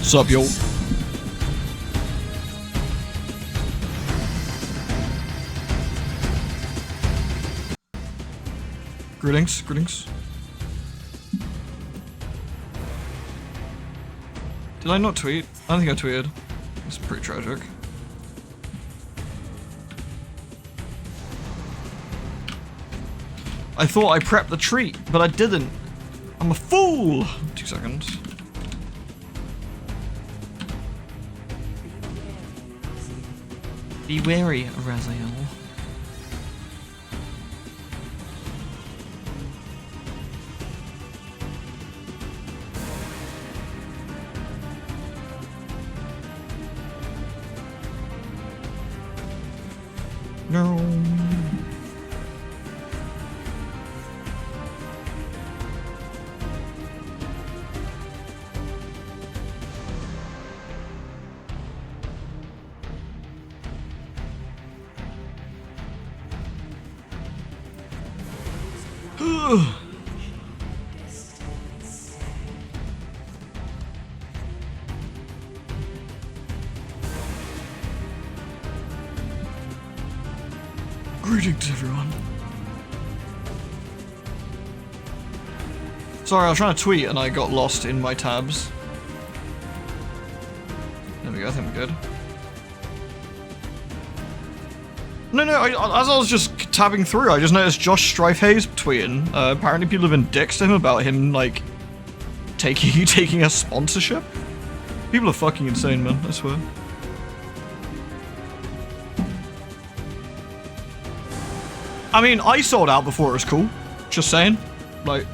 Sup, yo? Greetings, greetings. Did I not tweet? I don't think I tweeted. It's pretty tragic. I thought I prepped the treat, but I didn't. I'm a fool! 2 seconds. Be wary, Raziel. No. Greetings, everyone. Sorry, I was trying to tweet and I got lost in my tabs. There we go, I think we're good. No, as I was just tabbing through, I just noticed Josh Strifehaze tweeting. Apparently people have been dicks to him about him, like, taking a sponsorship. People are fucking insane, man, I swear. I mean, I sold out before it was cool. Just saying. Like,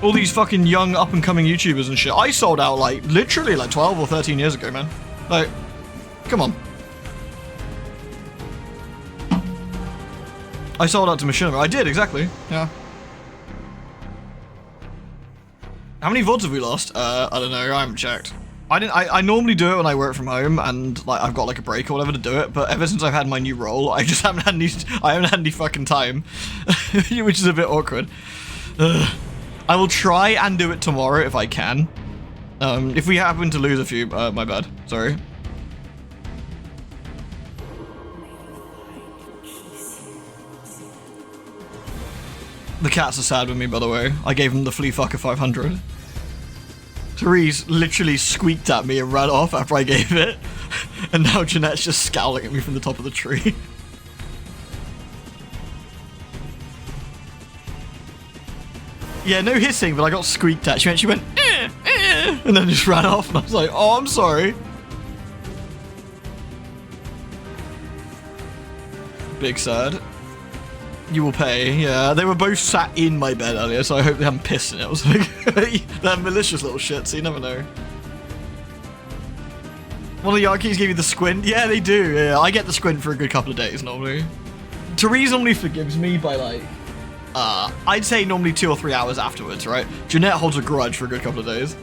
all these fucking young up-and-coming YouTubers and shit. I sold out, like, literally, like, 12 or 13 years ago, man. Like, come on. I sold out to Machinima. I did, exactly. Yeah. How many VODs have we lost? I don't know. I haven't checked. I normally do it when I work from home and like I've got like a break or whatever to do it, but ever since I've had my new role, I just haven't had any fucking time, which is a bit awkward. I will try and do it tomorrow if I can. If we happen to lose a few, my bad. Sorry. The cats are sad with me, by the way. I gave them the Flea Fucker 500. Therese literally squeaked at me and ran off after I gave it. And now Jeanette's just scowling at me from the top of the tree. Yeah, no hissing, but I got squeaked at. She went, and then just ran off. And I was like, oh, I'm sorry. Big sad. You will pay, yeah. They were both sat in my bed earlier, so I hope they haven't pissed in it. I was like, they're malicious little shit, so you never know. One of the Yankees gave you the squint? Yeah, they do. Yeah, I get the squint for a good couple of days normally. Therese normally forgives me by like, I'd say normally 2 or 3 hours afterwards, right? Jeanette holds a grudge for a good couple of days.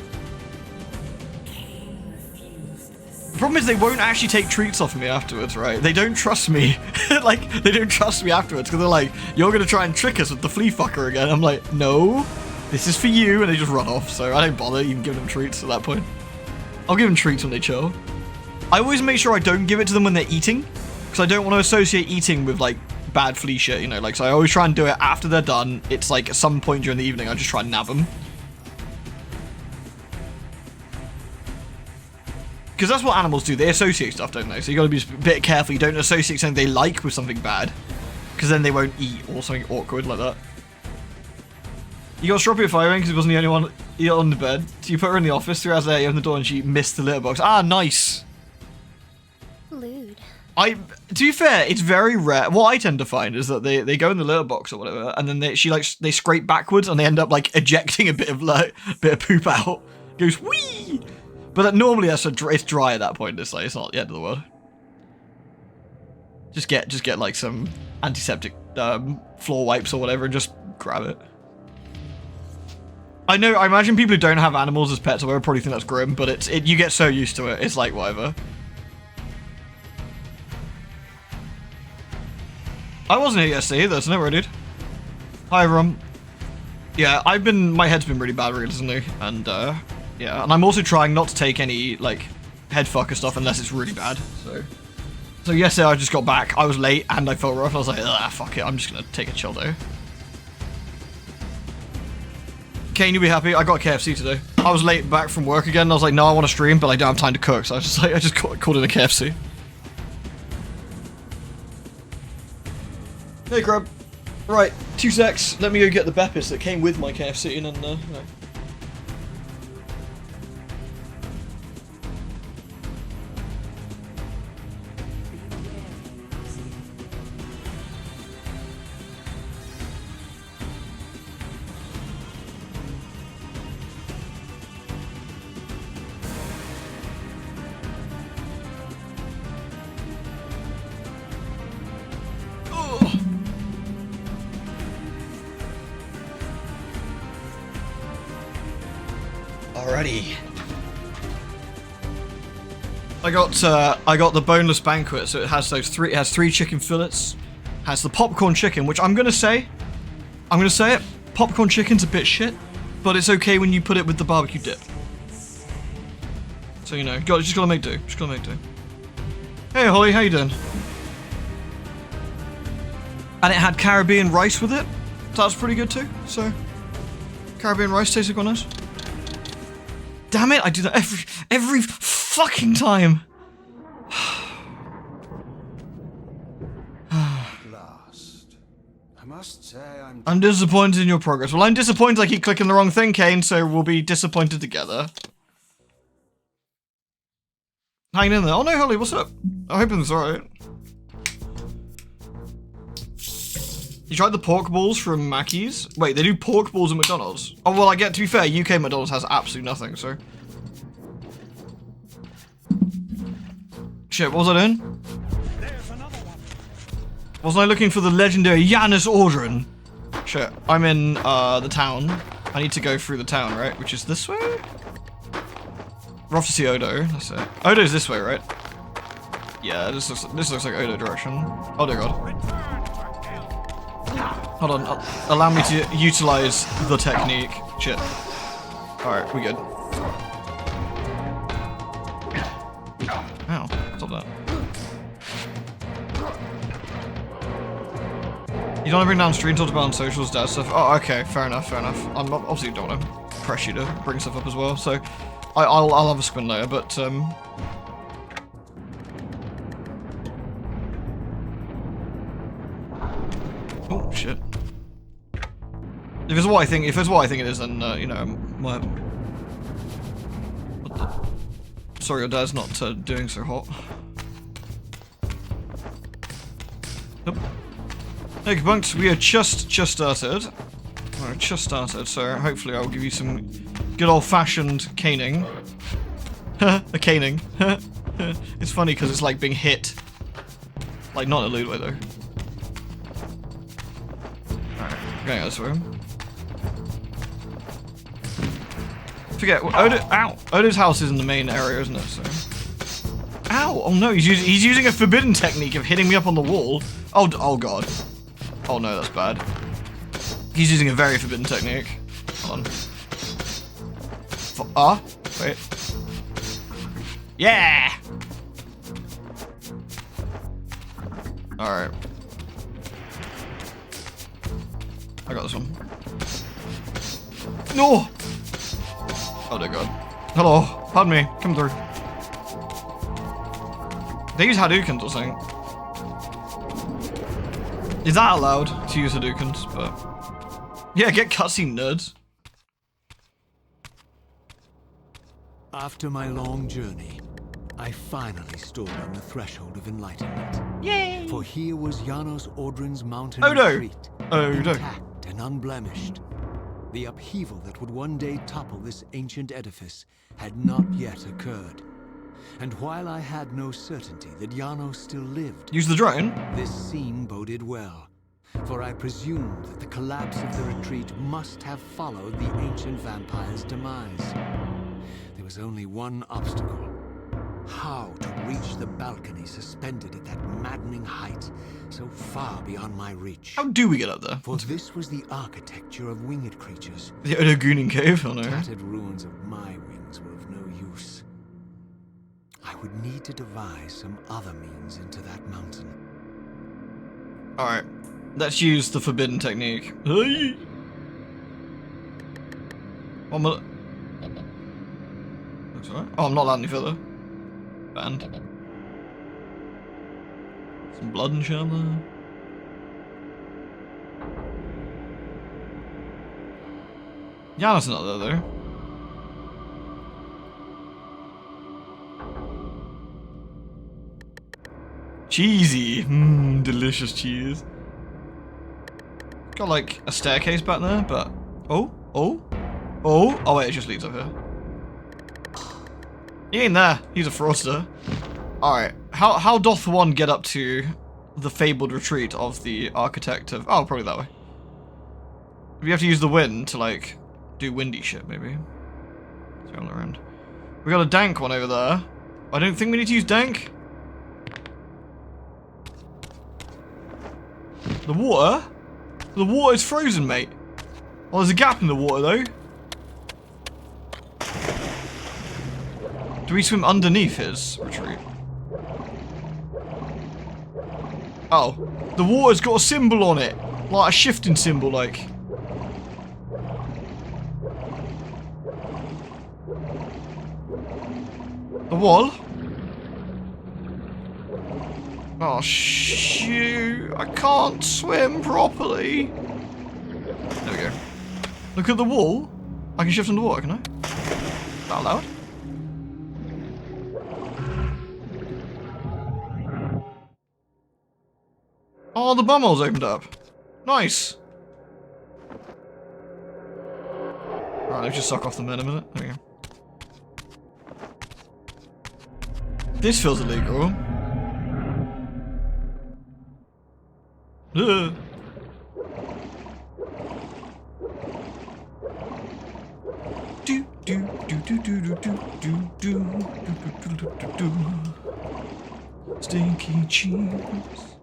The problem is they won't actually take treats off me afterwards, right? They don't trust me. Like, they don't trust me afterwards because they're like, you're going to try and trick us with the flea fucker again. I'm like, no, this is for you. And they just run off. So I don't bother even giving them treats at that point. I'll give them treats when they chill. I always make sure I don't give it to them when they're eating because I don't want to associate eating with like bad flea shit, you know, like, so I always try and do it after they're done. It's like at some point during the evening, I just try and nab them. Because that's what animals do. They associate stuff, don't they? So you got to be a bit careful. You don't associate something they like with something bad. Because then they won't eat or something awkward like that. You got Stroppy at firing because he wasn't the only one on the bed. So you put her in the office, 3 hours later, you open the door and she missed the litter box. Ah, nice. Lewd. To be fair, it's very rare. What I tend to find is that they go in the litter box or whatever, and then they scrape backwards and they end up like ejecting a bit of poop out. Goes whee! But normally it's dry at that point. It's like it's not the end of the world. Just get like some antiseptic floor wipes or whatever and just grab it. I know. I imagine people who don't have animals as pets or whatever probably think that's grim, but you get so used to it. It's like whatever. I wasn't here yesterday either, so no worry, dude. Hi everyone. Yeah, my head's been really bad recently, and Yeah, and I'm also trying not to take any, like, headfucker stuff unless it's really bad, So yesterday I just got back, I was late, and I felt rough, I was like, ah, fuck it, I'm just gonna take a chill day. Kain, you'll be happy, I got KFC today. I was late back from work again, and I was like, no, I want to stream, but I don't have time to cook, so I was just like, I just called in a KFC. Hey, Grub. Right, 2 secs, let me go get the Beppis that came with my KFC, and then, no. Alrighty. I got the boneless banquet, so it has three chicken fillets, has the popcorn chicken, which I'm gonna say it, popcorn chicken's a bit shit, but it's okay when you put it with the barbecue dip. So you know, just gotta make do. Hey Holly, how you doing? And it had Caribbean rice with it. So that's pretty good too. So Caribbean rice tasted quite nice. Damn it, I do that every fucking time. Last. I must say I'm disappointed in your progress. Well, I'm disappointed I keep clicking the wrong thing, Kain, so we'll be disappointed together. Hanging in there. Oh no, Holly, what's up? I hope it's alright. You tried the pork balls from Mackey's? Wait, they do pork balls at McDonald's? Oh, well, to be fair, UK McDonald's has absolutely nothing, so. Shit, what was I doing? Wasn't I looking for the legendary Ja-ODO? Shit, I'm in, the town. I need to go through the town, right? Which is this way? We're off to see Odo, that's it. Odo's this way, right? Yeah, this looks like Odo direction. Oh dear god. Hold on, allow me to utilize the technique. Shit. Alright, we good. Ow, stop that. You don't want to bring down stream, talk about on socials, dad stuff. Oh, okay, fair enough. I'm obviously don't want to press you to bring stuff up as well, so I'll have a spin later, but oh shit. If it's what I think it is, then you know, my. Sorry, your dad's not doing so hot. Nope. Hey, Bunks, we are just started. We're just started, so hopefully I'll give you some good old-fashioned caning. A caning. It's funny because it's like being hit. Like, not in a lewd way, though. Alright, going out this way. Forget, Odo's house is in the main area, isn't it? So. Ow! Oh no, he's using a forbidden technique of hitting me up on the wall. Oh god. Oh no, that's bad. He's using a very forbidden technique. Hold on. Wait. Yeah! Alright. I got this one. No! Oh dear god. Hello, pardon me, come through. They use Hadoukens or something. Is that allowed to use Hadoukens? But yeah, get cutscene, nerds. After my long journey, I finally stood on the threshold of enlightenment. Yay! For here was Ja-ODO's mountain Odo! retreat, Odo. intact and unblemished. The upheaval that would one day topple this ancient edifice had not yet occurred. And while I had no certainty that Ja-ODO still lived, Use the drone. this scene boded well. For I presumed that the collapse of the retreat must have followed the ancient vampire's demise. There was only one obstacle. How to reach the balcony suspended at that maddening height, so far beyond my reach. How do we get up there? For this was the architecture of winged creatures. The Odogooning Cave? Oh no. Tattered ruins of my wings were of no use. I would need to devise some other means into that mountain. Alright. Let's use the forbidden technique. Hey! One minute. Looks alright. Oh, I'm not allowed any further. Banned. Some blood and shit there. Yana's not there though. Cheesy. Mmm, delicious cheese. Got like a staircase back there, but... Oh wait, it just leads up here. He ain't there. He's a fraudster. Alright, how doth one get up to the fabled retreat of the architect of... Oh, probably that way. We have to use the wind to, like, do windy shit, maybe. Let's go all around. We got a dank one over there. I don't think we need to use dank. The water? The water is frozen, mate. Oh, there's a gap in the water, though. Do we swim underneath his retreat? Oh. The water's got a symbol on it. Like a shifting symbol, like. The wall? Oh, shoot. I can't swim properly. There we go. Look at the wall. I can shift underwater, can I? Is that allowed? Oh, the bumhole's opened up. Nice. Right, let's just suck off the men a minute. There we go. This feels illegal. Ugh. Stinky cheese.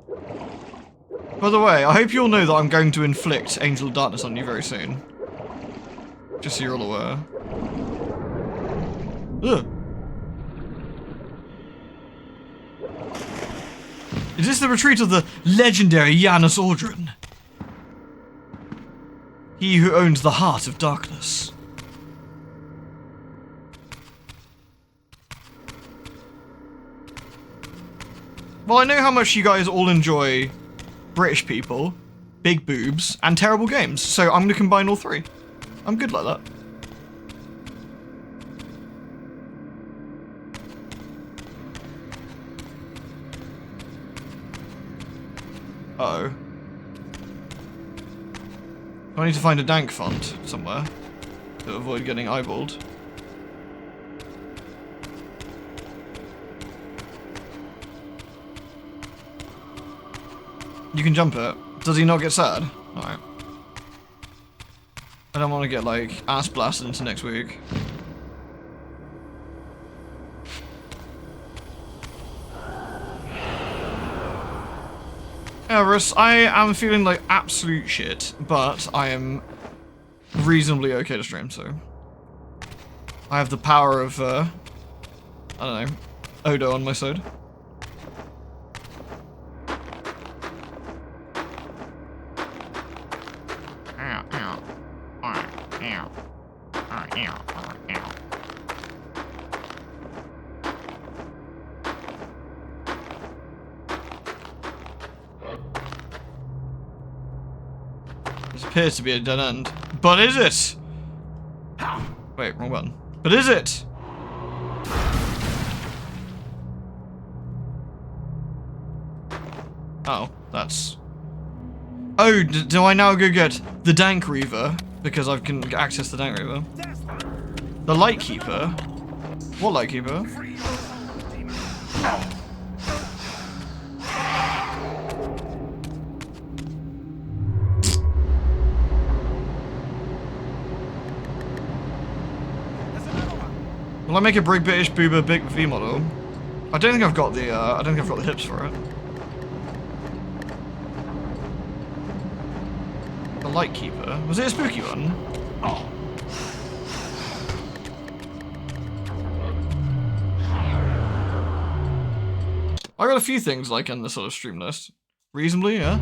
By the way, I hope you all know that I'm going to inflict Angel of Darkness on you very soon. Just so you're all aware. Ugh. Is this the retreat of the legendary Janus Aldrin? He who owns the heart of darkness. Well, I know how much you guys all enjoy British people, big boobs, and terrible games, so I'm gonna combine all three. I'm good like that. Uh-oh. I need to find a dank font somewhere to avoid getting eyeballed. You can jump it. Does he not get sad? Alright. I don't want to get, like, ass blasted into next week. Everest, I am feeling like absolute shit, but I am reasonably okay to stream, so... I have the power of, I don't know, Odo on my side. This appears to be a dead end. But is it? Wait, wrong button. But is it? Oh, that's... Oh, do I now go get the Dank Reaver? Because I can access the Dank Reaver. The Lightkeeper? What Lightkeeper? Will I make a big British boober big V model? I don't think I've got the hips for it. The Light Keeper. Was it a spooky one? Oh. I got a few things like in the sort of stream list. Reasonably, yeah.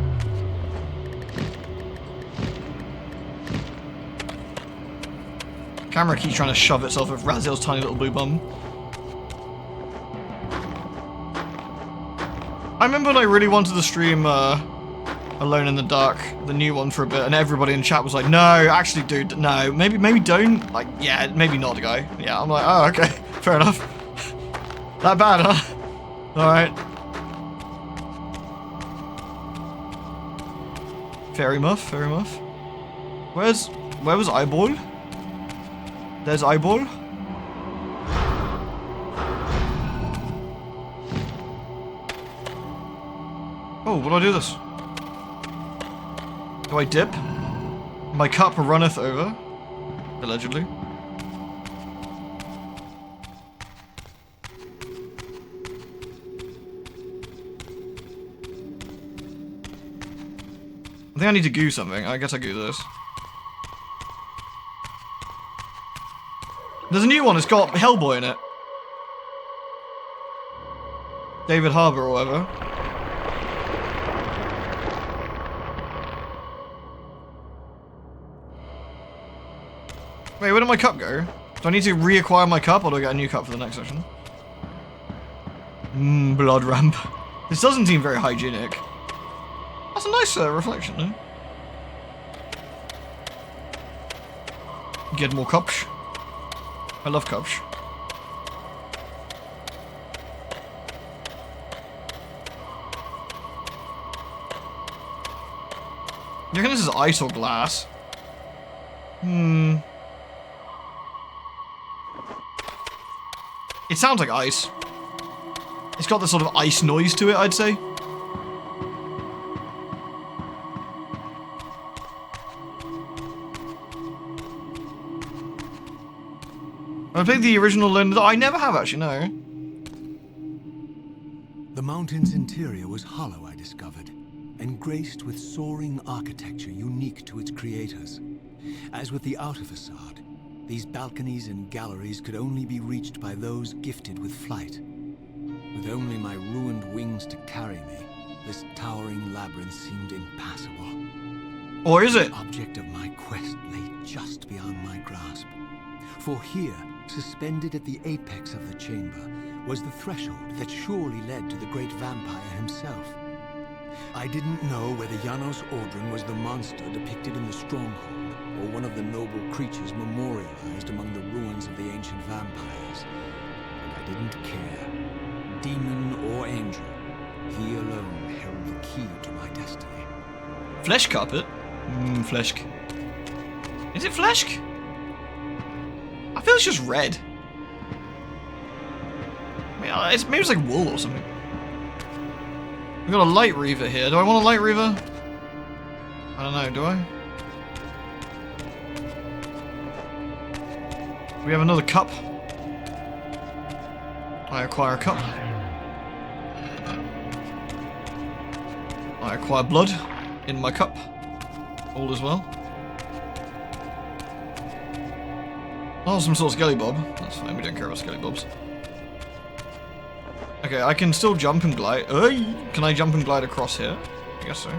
Camera keeps trying to shove itself with Raziel's tiny little blue bum. I remember when I really wanted to stream Alone in the Dark, the new one, for a bit, and everybody in chat was like, no, actually, dude, no, maybe don't. Like, yeah, maybe not, guy. Yeah, I'm like, oh, okay, fair enough. That bad, huh? Alright. Fairy muff, fairy muff. Where was Eyeball? There's Eyeball. Oh, what do I do this? Do I dip? My cup runneth over. Allegedly. I think I need to goo something. I guess I goo this. There's a new one. It's got Hellboy in it. David Harbour or whatever. Wait, where did my cup go? Do I need to reacquire my cup, or do I get a new cup for the next session? Blood ramp. This doesn't seem very hygienic. That's a nice reflection, though. Get more cups. I love cups. You reckon this is ice or glass? It sounds like ice. It's got this sort of ice noise to it, I'd say. I played the original London. I never have actually, no. The mountain's interior was hollow, I discovered, and graced with soaring architecture unique to its creators. As with the outer facade, these balconies and galleries could only be reached by those gifted with flight. With only my ruined wings to carry me, this towering labyrinth seemed impassable. Or is it? The object of my quest lay just beyond my grasp. For here, suspended at the apex of the chamber, was the threshold that surely led to the great vampire himself. I didn't know whether Ja-ODO's Ordran was the monster depicted in the stronghold, or one of the noble creatures memorialized among the ruins of the ancient vampires. But I didn't care. Demon or angel, he alone held the key to my destiny. Flesh carpet? Flesk. Is it flesk? I feel it's just red. I mean, maybe it's like wool or something. We've got a light Reaver here. Do I want a light Reaver? I don't know, do I? We have another cup. I acquire a cup. I acquire blood in my cup. All as well. Oh, some sort of skelly bob. That's fine, we don't care about skelly bobs. Okay, I can still jump and glide. Can I jump and glide across here? I guess so.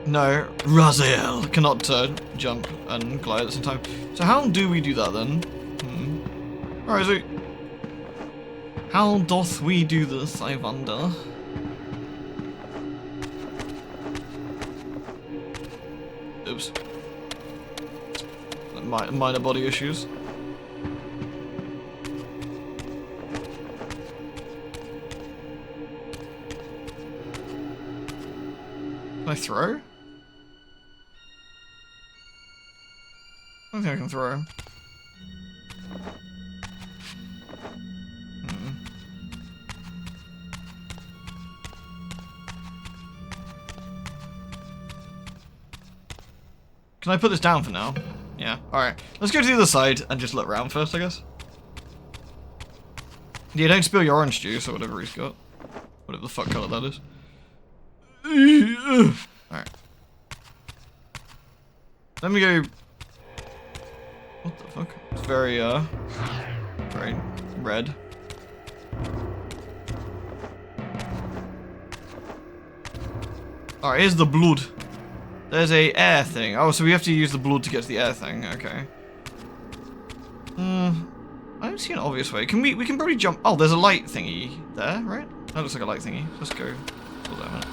No, Raziel cannot jump and glide at the same time. So how do we do that then? Where is it? How doth we do this, I wonder? Oops. Minor body issues. Can I throw? I don't think I can throw. Can I put this down for now? Yeah, alright. Let's go to the other side and just look around first, I guess. Yeah, don't spill your orange juice or whatever he's got. Whatever the fuck colour that is. Alright. Let me go... What the fuck? It's very, very red. Alright, here's the blood. There's a air thing. Oh, so we have to use the blood to get to the air thing. Okay. I don't see an obvious way. Can we can probably jump... Oh, there's a light thingy there, right? That looks like a light thingy. Let's go. Hold on a minute.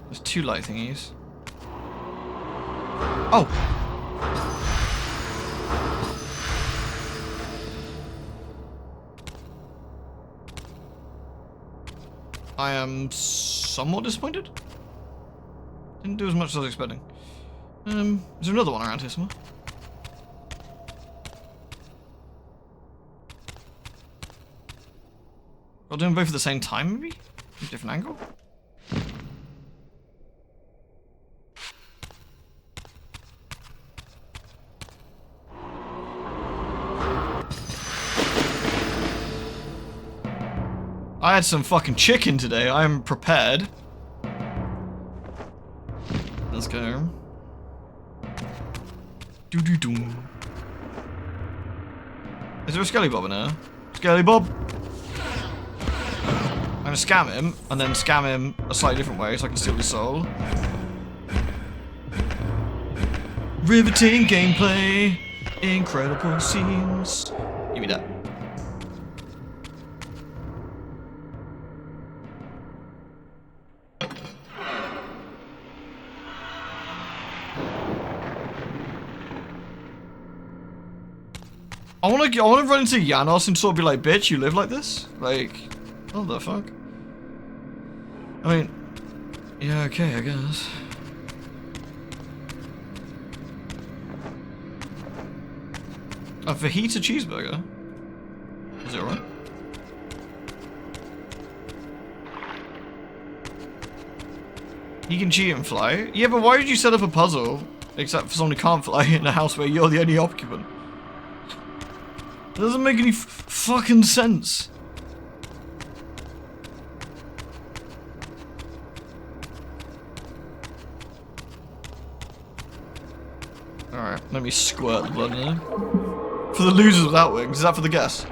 There's 2 light thingies. Oh! I am somewhat disappointed. Didn't do as much as I was expecting. Is there another one around here somewhere? I'll do them both at the same time, maybe? From a different angle? I had some fucking chicken today. I am prepared. Let's go. Doo-doo-doom. Is there a Skelly Bob in there? Skelly Bob! I'm gonna scam him, and then scam him a slightly different way so I can steal his soul. Riveting gameplay. Incredible scenes. Give me that. I wanna run into Janos and sort of be like, bitch, you live like this? Like, what the fuck? I mean, yeah, okay, I guess. A fajita cheeseburger? Is it alright? He can cheat and fly? Yeah, but why did you set up a puzzle, except for someone who can't fly in a house where you're the only occupant? It doesn't make any fucking sense. Alright, let me squirt the blood in there. For the losers without wings, is that for the guess?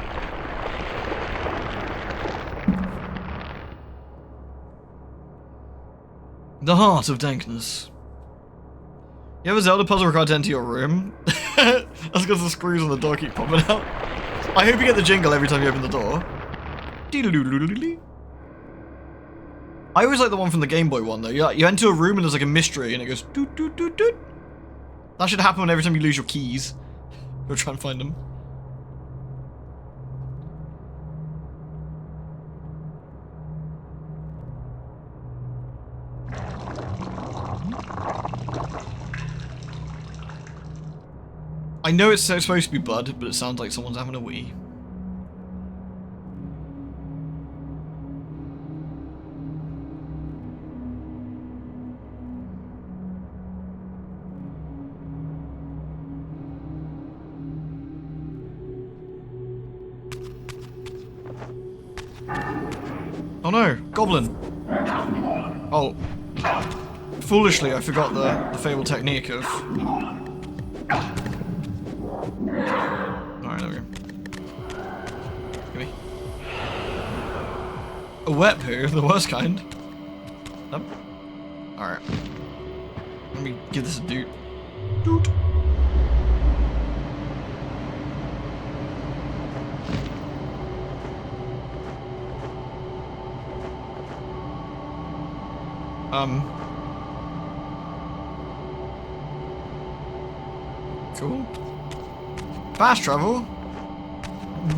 The heart of dankness. You have a Zelda puzzle required to enter your room? That's because the screws on the door keep popping out. I hope you get the jingle every time you open the door. I always like the one from the Game Boy one though. You enter a room and there's like a mystery and it goes doot doot doot doot. That should happen every time you lose your keys. Go try and find them. I know it's supposed to be Bud, but it sounds like someone's having a wee. Oh no, Goblin! Oh. Foolishly, I forgot the fabled technique of... Alright, there we go. Give me. A wet poo, the worst kind. Nope. Alright. Let me give this a doot. Doot. Cool. Fast travel?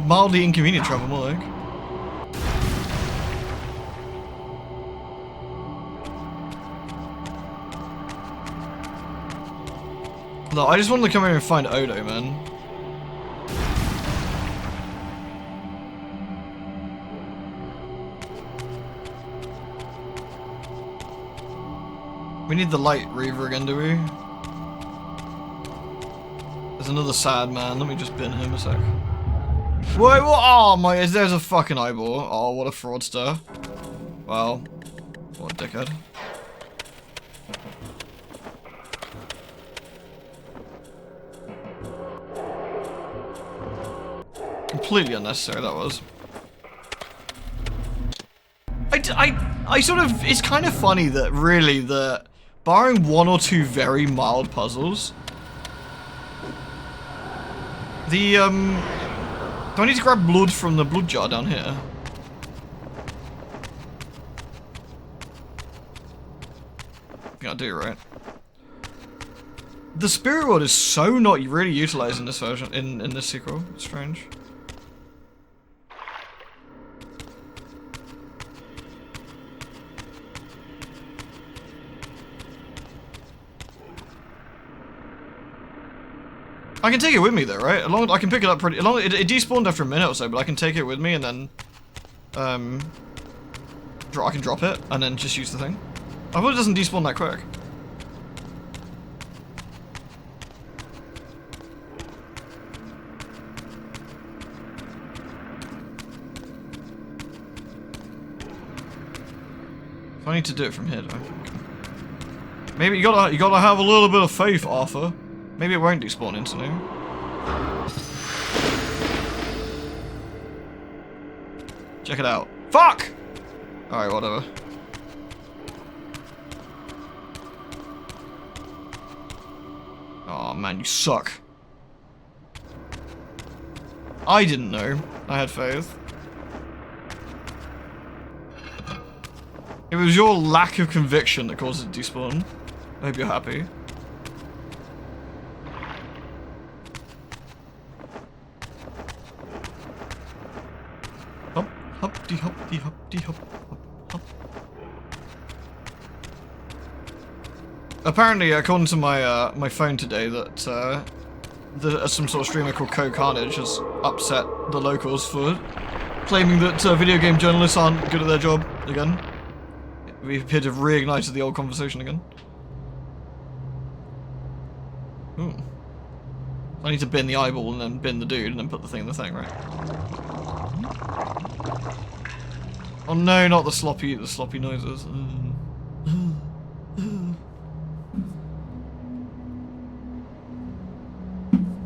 Mildly inconvenient travel, more like. No, I just wanted to come here and find Odo, man. We need the light Reaver again, do we? There's another sad man. Let me just bin him a sec. Wait, what? Oh my, there's a fucking eyeball. Oh, what a fraudster. Well, what a dickhead. Completely unnecessary, that was. I sort of, it's kind of funny that really that, barring one or two very mild puzzles, the, do I need to grab blood from the blood jar down here? I think I do, right? The spirit world is so not really utilized in this version, in this sequel. It's strange. I can take it with me though, right? I can pick it up pretty. It despawned after a minute or so, but I can take it with me and then, I can drop it and then just use the thing. I hope it doesn't despawn that quick. So I need to do it from here, do I think? Maybe you gotta have a little bit of faith, Arthur. Maybe it won't despawn instantly. Check it out. Fuck! Alright, whatever. Oh man, you suck. I didn't know. I had faith. It was your lack of conviction that caused it to despawn. I hope you're happy. Hop, hop-de, hop-de, hop-de, hop, hop, hop. Apparently, according to my my phone today, that some sort of streamer called Carnage has upset the locals for claiming that video game journalists aren't good at their job again. We appear to have reignited the old conversation again. Ooh. I need to bin the eyeball and then bin the dude and then put the thing in the thing, right? Oh no, not the sloppy noises.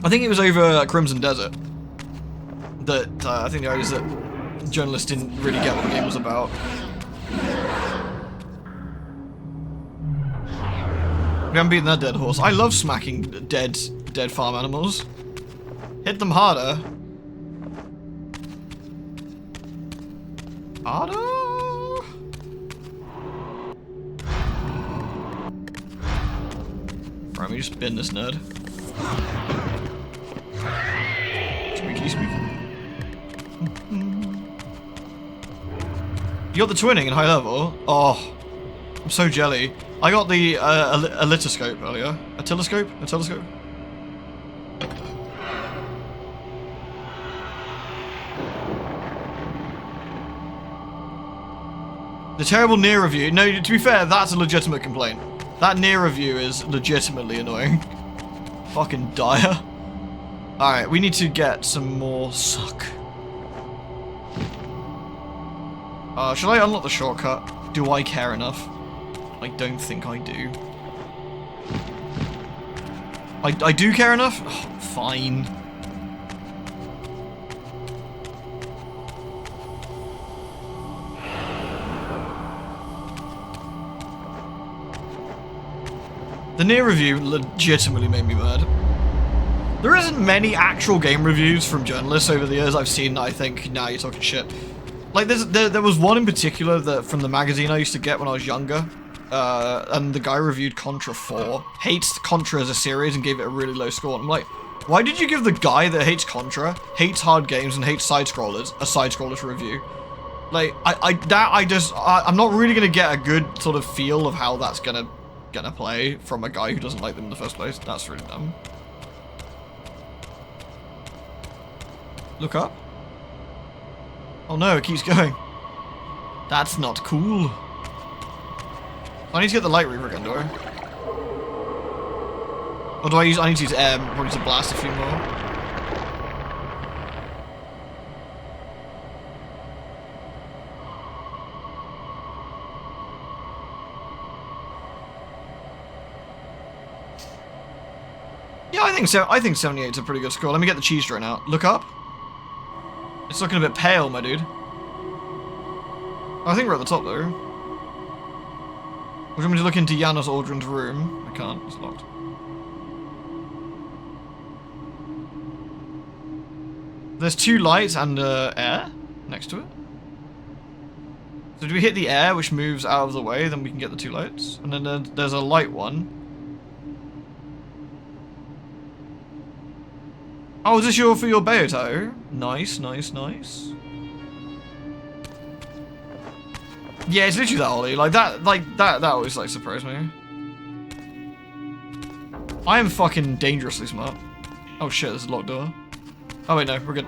I think it was over Crimson Desert that I think the idea is that journalists didn't really get what the game was about. We haven't beaten that dead horse. I love smacking dead farm animals. Hit them harder. Harder? Right, let me just bin this nerd. Squeaky squeaky. You got the twinning in high level? Oh, I'm so jelly. I got the a litoscope earlier. A telescope? A telescope? The terrible near review. No, to be fair, that's a legitimate complaint. That near review is legitimately annoying. Fucking dire. Alright, we need to get some more suck. Should I unlock the shortcut? Do I care enough? I don't think I do. I do care enough? Oh, fine. The near review legitimately made me mad. There isn't many actual game reviews from journalists over the years I've seen that I think, nah, you're talking shit. Like, there was one in particular that from the magazine I used to get when I was younger. And the guy reviewed Contra 4, hates Contra as a series and gave it a really low score. And I'm like, why did you give the guy that hates Contra, hates hard games, and hates side-scrollers, a side-scrollers review? Like, I'm not really gonna get a good sort of feel of how that's gonna play from a guy who doesn't like them in the first place. That's really dumb. Look up. Oh no, it keeps going. That's not cool. I need to get the light Reaver again, do I? Or do I use? I need to use air, probably to blast a few more. Yeah, I think so. I think 78 is a pretty good score. Let me get the cheese strain out. Look up. It's looking a bit pale, my dude. I think we're at the top, though. Would you want me to look into Janos Aldrin's room? I can't. It's locked. There's 2 lights and air next to it. So do we hit the air, which moves out of the way, then we can get the 2 lights? And then there's a light one. Oh, is this for your Beoto? Nice, nice, nice. Yeah, it's literally that, Ollie. That always like surprised me. I am fucking dangerously smart. Oh shit, there's a locked door. Oh wait, no, we're good.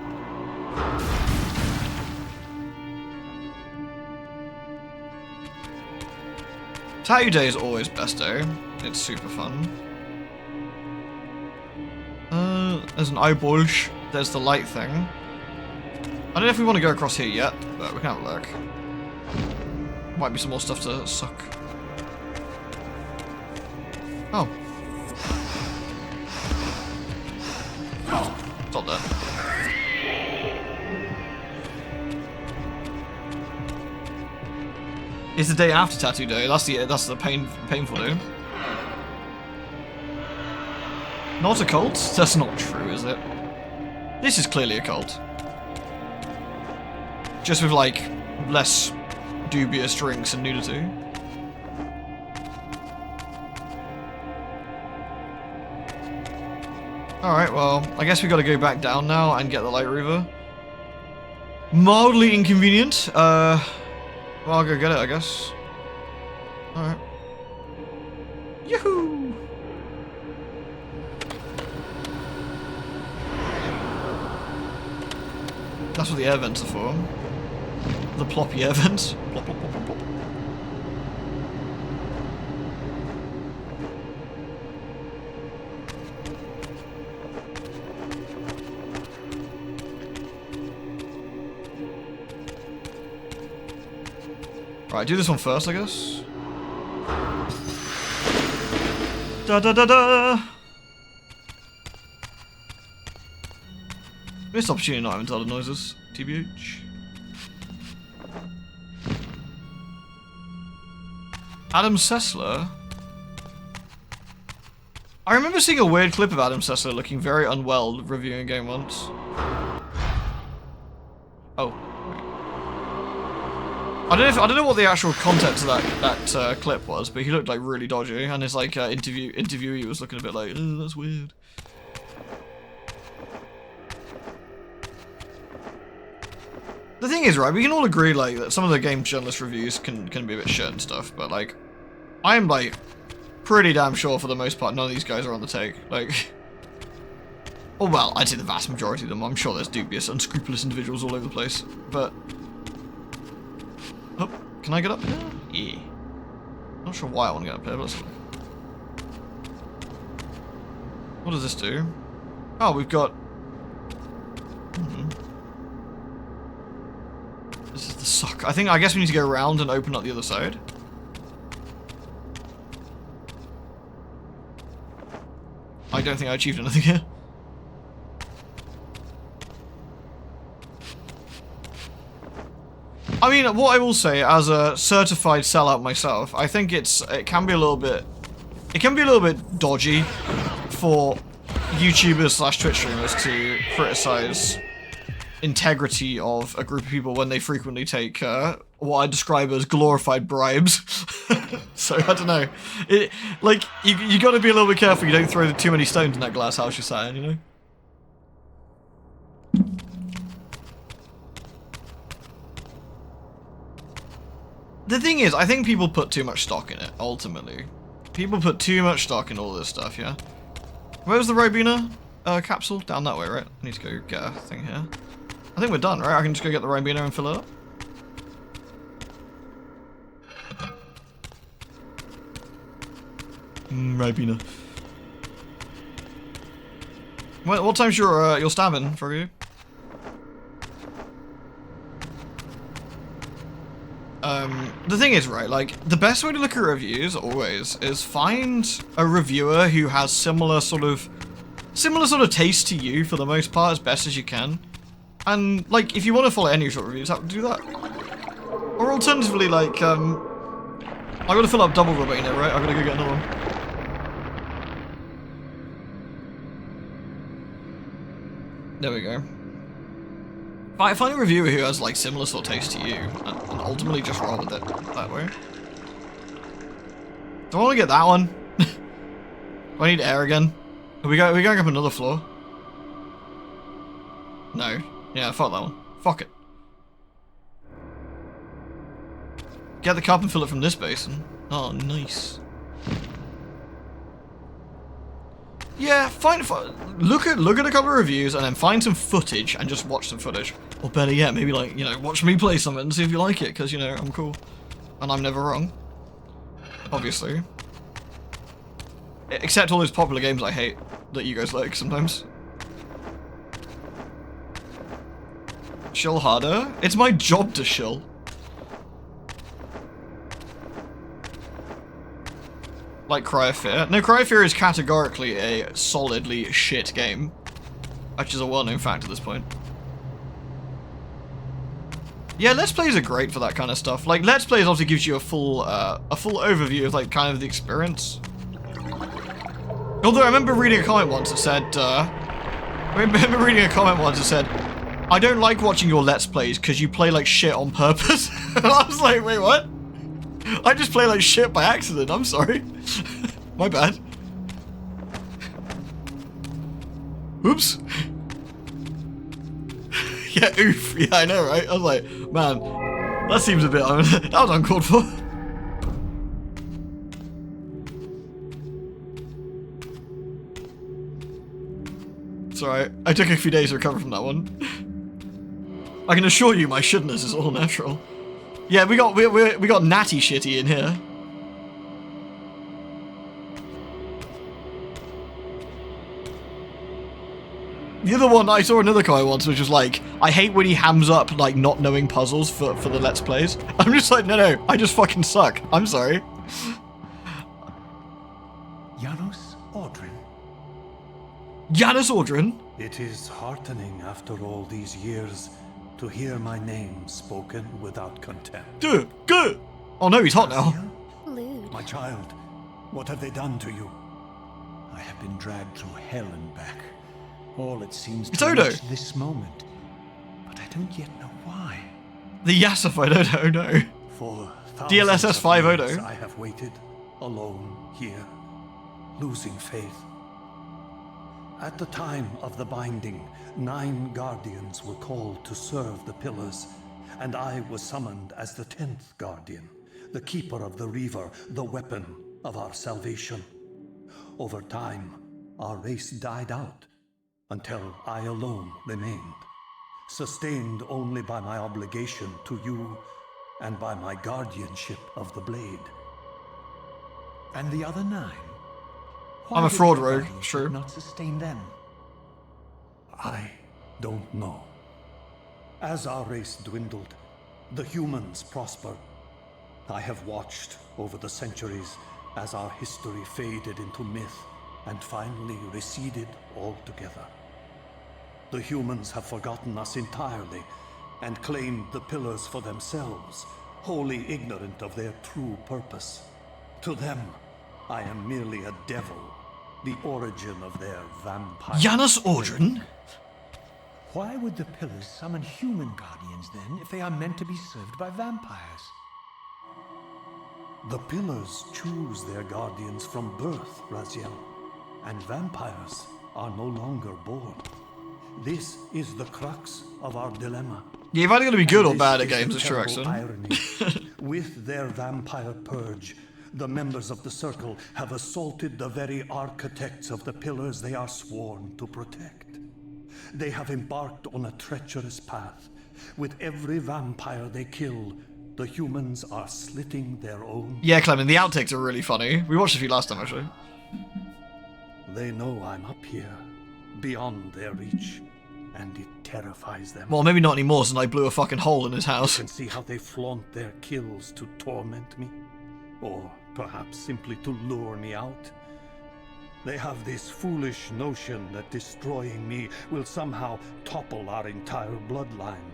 Tattoo Day is always best day. It's super fun. There's an eyeball. There's the light thing. I don't know if we want to go across here yet, but we can have a look. Might be some more stuff to suck. Oh. It's not there. It's the day after Tattoo Day. That's the painful day. Not a cult? That's not true, is it? This is clearly a cult. Just with, like, less dubious drinks and nudity. Alright, well, I guess we gotta go back down now and get the light Reaver. Mildly inconvenient. Well, I'll go get it, I guess. Alright. Yoo-hoo! That's what the air vents are for. The ploppy air vents. Plop, plop, plop, plop, plop. Right, do this one first, I guess. Da da da da! Missed opportunity not having to other noises, TBH. Adam Sessler? I remember seeing a weird clip of Adam Sessler looking very unwell reviewing a game once. Oh. I don't know what the actual context of that clip was, but he looked like really dodgy, and his like interviewee was looking a bit like, oh, that's weird. The thing is, right, we can all agree, like, that some of the game journalist reviews can be a bit shit and stuff, but, like, I'm, like, pretty damn sure for the most part none of these guys are on the take. Like, oh, well, I'd say the vast majority of them. I'm sure there's dubious, unscrupulous individuals all over the place, but... Oh, can I get up here? Yeah. Not sure why I want to get up here, but let's look. What does this do? Oh, we've got... This is the suck. I guess we need to go around and open up the other side. I don't think I achieved anything here. I mean, what I will say, as a certified sellout myself, I think it can be a little bit dodgy for YouTubers / Twitch streamers to criticize integrity of a group of people when they frequently take what I describe as glorified bribes. So I don't know. You got to be a little bit careful you don't throw too many stones in that glass house you're sat in, you know. The thing is, I think people put too much stock in it. Ultimately, people put too much stock in all this stuff. Yeah. Where's the Ribena capsule? Down that way, right? I need to go get a thing here. I think we're done, right? I can just go get the Ribena and fill it up. Ribena. What time's your stabbing, Froggy? The thing is, right, like, the best way to look at reviews, always, is find a reviewer who has similar sort of taste to you, for the most part, as best as you can. And, like, if you want to follow any sort of reviews, do that. Or alternatively, like, I gotta fill up double rubber in it, right? I gotta go get another one. There we go. Find a reviewer who has like similar sort of taste to you, and ultimately just roll with it that way. Do I want to get that one? Do I need air again? Are we going up another floor? No. Yeah, fuck that one. Fuck it. Get the cup and fill it from this basin. Oh, nice. Yeah, look at a couple of reviews and then find some footage and just watch some footage. Or better yet, maybe like, you know, watch me play something and see if you like it, because, you know, I'm cool. And I'm never wrong. Obviously. Except all those popular games I hate that you guys like sometimes. Shill harder? It's my job to shill. Like Cry of Fear. No, Cry of Fear is categorically a solidly shit game. Which is a well-known fact at this point. Yeah, Let's Plays are great for that kind of stuff. Like, Let's Plays obviously gives you a full overview of, like, kind of the experience. Although I remember reading a comment once that said, I don't like watching your Let's Plays because you play like shit on purpose. And I was like, wait, what? I just play like shit by accident, I'm sorry. My bad. Oops. Yeah, oof. Yeah, I know, right? I was like, man, that seems a bit, that was uncalled for. It's alright. I took a few days to recover from that one. I can assure you my shitness is all natural. Yeah, we got natty shitty in here. The other one, I saw another guy once, which was like, I hate when he hams up, like, not knowing puzzles for the Let's Plays. I'm just like, no, I just fucking suck. I'm sorry. Janos Audrin. Janos Audrin? It is heartening after all these years to hear my name spoken without contempt. Good. Oh no, he's hot now. Lewd. My child, what have they done to you? I have been dragged through hell and back. All it seems to Ja-ODO. reach this moment, but I don't yet know why. The Yasified Odo, no. For DLSS 5 years Odo. I have waited, alone here, losing faith. At the time of the binding, 9 guardians were called to serve the pillars, and I was summoned as the 10th guardian, the keeper of the Reaver, the weapon of our salvation. Over time, our race died out, until I alone remained, sustained only by my obligation to you and by my guardianship of the blade. And the other 9? I'm a fraud rogue, sure. Not sustain them. I don't know. As our race dwindled, the humans prospered. I have watched over the centuries as our history faded into myth and finally receded altogether. The humans have forgotten us entirely and claimed the pillars for themselves, wholly ignorant of their true purpose. To them, I am merely a devil, the origin of their vampire. Janos Audrin? Why would the pillars summon human guardians then, if they are meant to be served by vampires? The pillars choose their guardians from birth, Raziel, and vampires are no longer born. This is the crux of our dilemma. Yeah, you've either got to be good or And bad this at is games, the as true terrible accent. irony. With their vampire purge, the members of the Circle have assaulted the very architects of the pillars they are sworn to protect. They have embarked on a treacherous path. With every vampire they kill, the humans are slitting their own. Yeah, Clement, the outtakes are really funny. We watched a few last time, actually. They know I'm up here, beyond their reach, and it terrifies them. Well, maybe not anymore since I blew a fucking hole in his You house. can see how they flaunt their kills to torment me, or perhaps simply to lure me out. They have this foolish notion that destroying me will somehow topple our entire bloodline.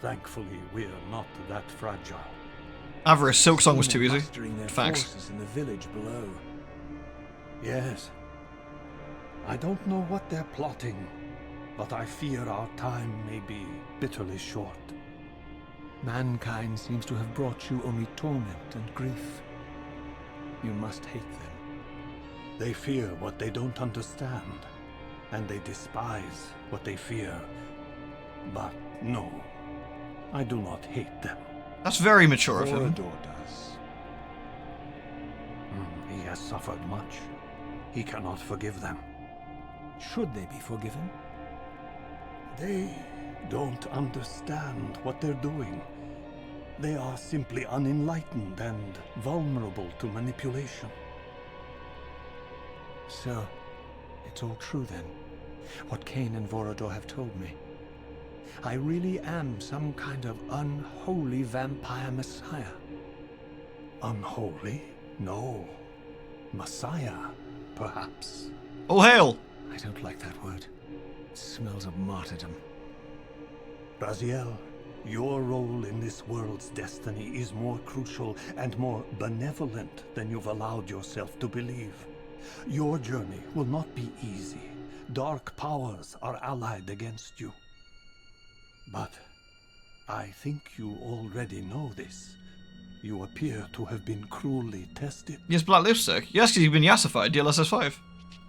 Thankfully, we're not that fragile. Avarice, Silk Song was too easy. Mustering their Facts. forces in the village below. Yes. I don't know what they're plotting, but I fear our time may be bitterly short. Mankind seems to have brought you only torment and grief. You must hate them. They fear what they don't understand, and they despise what they fear. But no, I do not hate them. That's very mature of him. Ja-ODO does. He has suffered much. He cannot forgive them. Should they be forgiven? They don't understand what they're doing. They are simply unenlightened and vulnerable to manipulation. So, it's all true then. What Kain and Ja-ODO have told me. I really am some kind of unholy vampire messiah. Unholy? No. Messiah, perhaps. All hail! I don't like that word. It smells of martyrdom. Raziel, your role in this world's destiny is more crucial and more benevolent than you've allowed yourself to believe. Your journey will not be easy. Dark powers are allied against you. But I think you already know this. You appear to have been cruelly tested. Yes, black lipstick. Yes, because you've been yassified, DLSS 5.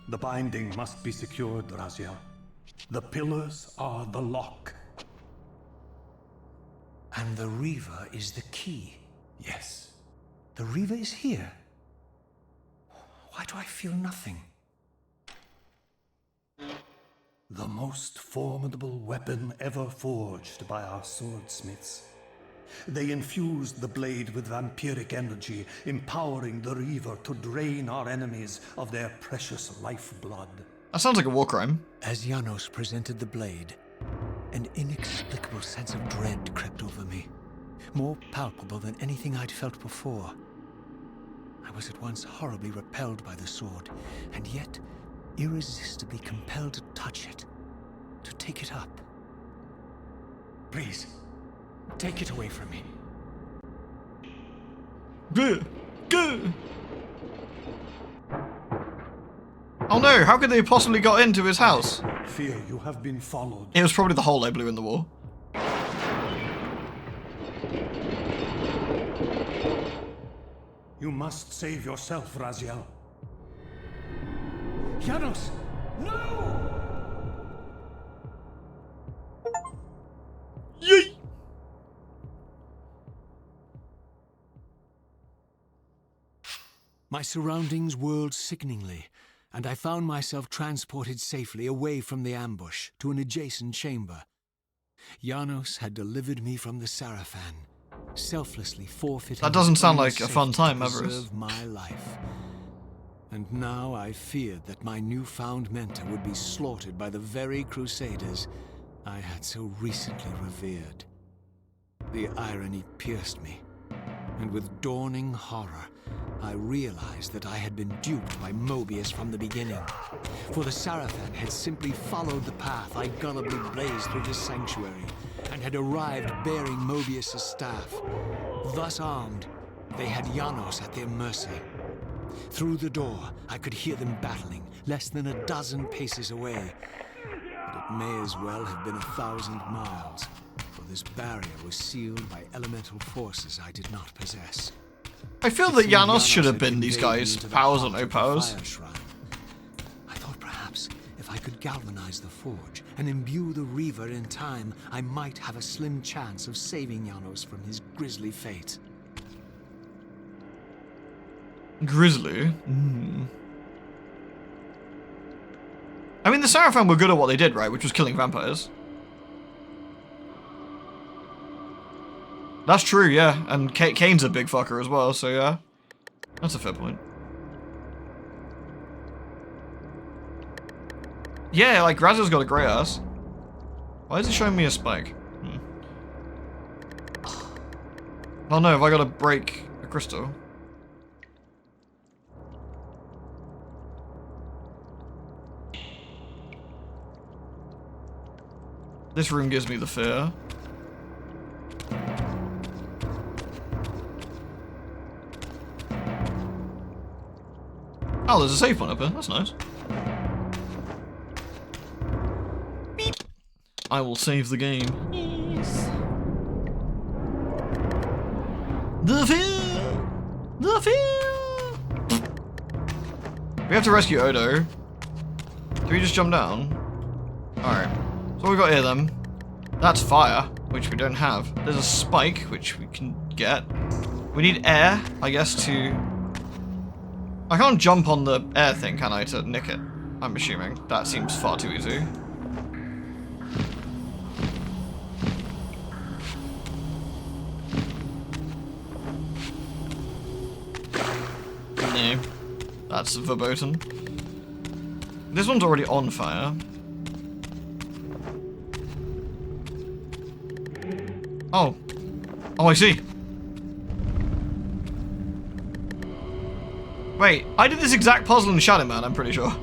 The binding must be secured, Raziel. The pillars are the lock. And the Reaver is the key. Yes. The Reaver is here. Why do I feel nothing? The most formidable weapon ever forged by our swordsmiths. They infused the blade with vampiric energy, empowering the Reaver to drain our enemies of their precious lifeblood. That sounds like a war crime. As Janos presented the blade, an inexplicable sense of dread crept over me, more palpable than anything I'd felt before. I was at once horribly repelled by the sword, and yet irresistibly compelled to touch it, to take it up. Please, take it away from me. Good. Good. Oh no, how could they have possibly got into his house? Fear you have been followed. It was probably the hole I blew in the wall. You must save yourself, Raziel. Janos! No! Yay! My surroundings whirled sickeningly, and I found myself transported safely away from the ambush to an adjacent chamber. Janos had delivered me from the Sarafan, selflessly forfeiting. That doesn't his sound own like a safety fun time, to Everest. preserve my life. And now I feared that my newfound mentor would be slaughtered by the very crusaders I had so recently revered. The irony pierced me, and with dawning horror, I realized that I had been duped by Mobius from the beginning. For the Sarafan had simply followed the path I gullibly blazed through this sanctuary, and had arrived bearing Mobius' staff. Thus armed, they had Janos at their mercy. Through the door, I could hear them battling, less than a dozen paces away. But it may as well have been 1,000 miles, for this barrier was sealed by elemental forces I did not possess. I feel that Janos should have been these guys. Powers or no powers. I thought perhaps if I could galvanize the forge and imbue the Reaver in time, I might have a slim chance of saving Janos from his grisly fate. Grizzly? I mean, the Sarafan were good at what they did, right? Which was killing vampires. That's true, yeah. And Kain's a big fucker as well, so yeah. That's a fair point. Yeah, like, Grazio's got a great ass. Why is he showing me a spike? Oh no, have I got to break a crystal? This room gives me the fear. Oh, there's a safe one up here. That's nice. Beep. I will save the game. Yes. The fear! The fear! We have to rescue Odo. Do we just jump down? Alright. So what we got here then? That's fire, which we don't have. There's a spike, which we can get. We need air, I guess, to... I can't jump on the air thing, can I, to nick it? I'm assuming. That seems far too easy. No. That's verboten. This one's already on fire. Oh. Oh, I see. Wait, I did this exact puzzle in Shadow Man, I'm pretty sure.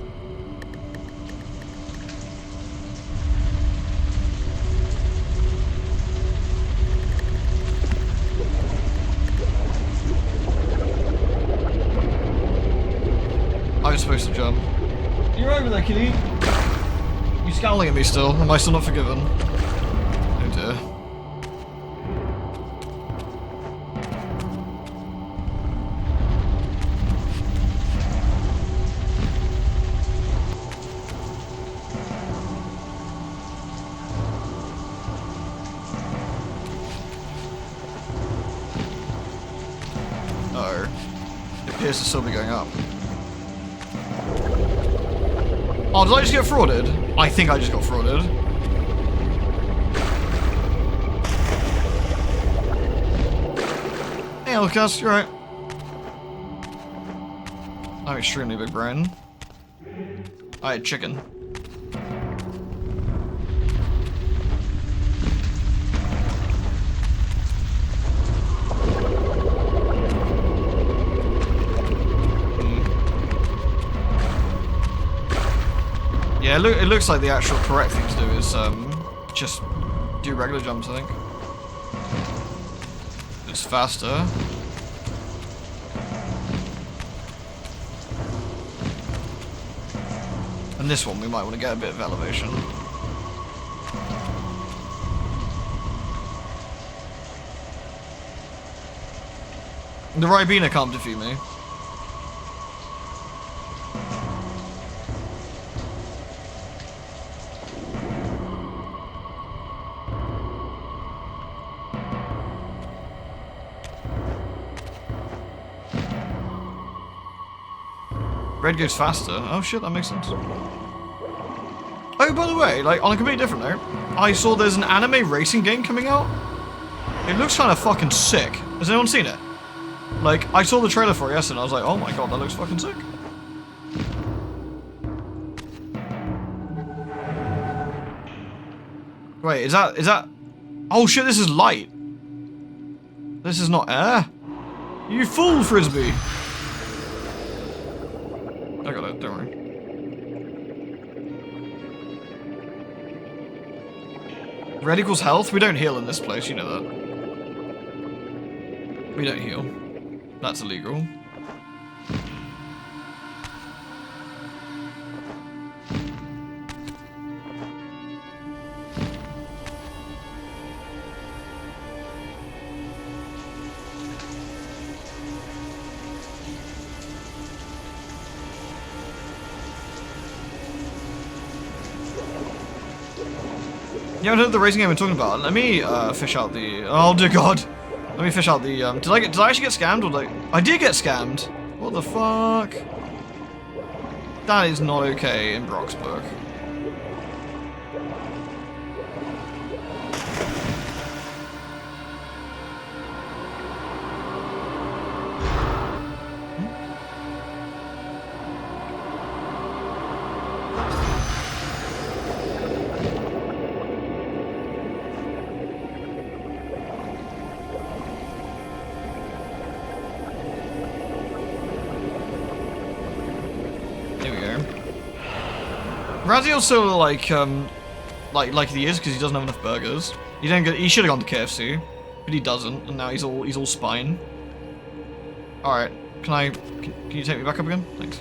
I was supposed to jump. You're over there, kitty. You scowling at me still? Am I still not forgiven? Oh dear. It appears to still be going up. Oh, did I just get frauded? I think I just got frauded. Hey, Lucas, you're right. I'm extremely big brain. I had chicken. Yeah, it looks like the actual correct thing to do is just do regular jumps, I think. It's faster. And this one we might want to get a bit of elevation. The Ribena can't defeat me. Red goes faster. Oh shit, that makes sense. Oh, by the way, like, on a completely different note, I saw there's an anime racing game coming out. It looks kind of fucking sick. Has anyone seen it? Like, I saw the trailer for it yesterday and I was like, oh my god, that looks fucking sick. Wait, is that... Oh shit, this is light. This is not air. You fool, Frisbee. I got it, don't worry. Red equals health? We don't heal in this place, you know that. We don't heal. That's illegal. You haven't heard the racing game we're talking about? Let me fish out the... Oh dear god! Let me fish out the... Did I actually get scammed or like... I did get scammed! What the fuck? That is not okay in Broxburg. Raziel's sort of like he is because he doesn't have enough burgers. He should have gone to KFC, but he doesn't, and now he's all spine. All right, can you take me back up again? Thanks.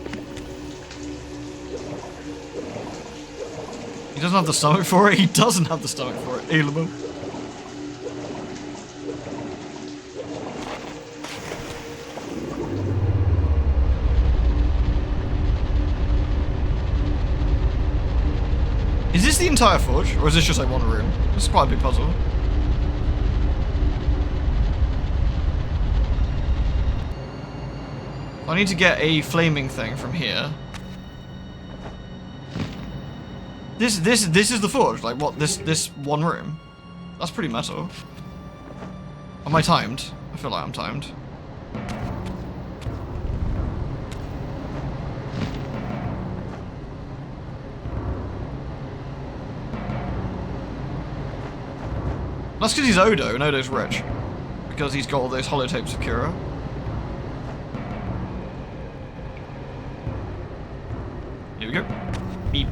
He doesn't have the stomach for it. He doesn't have the stomach for it. Elimo. Is this the entire forge, or is this just like one room? This is quite a big puzzle. I need to get a flaming thing from here. This is the forge. Like what? This one room. That's pretty metal. Am I timed? I feel like I'm timed. That's because he's Odo, and Odo's rich. Because he's got all those holotapes of Kira. Here we go. Beep.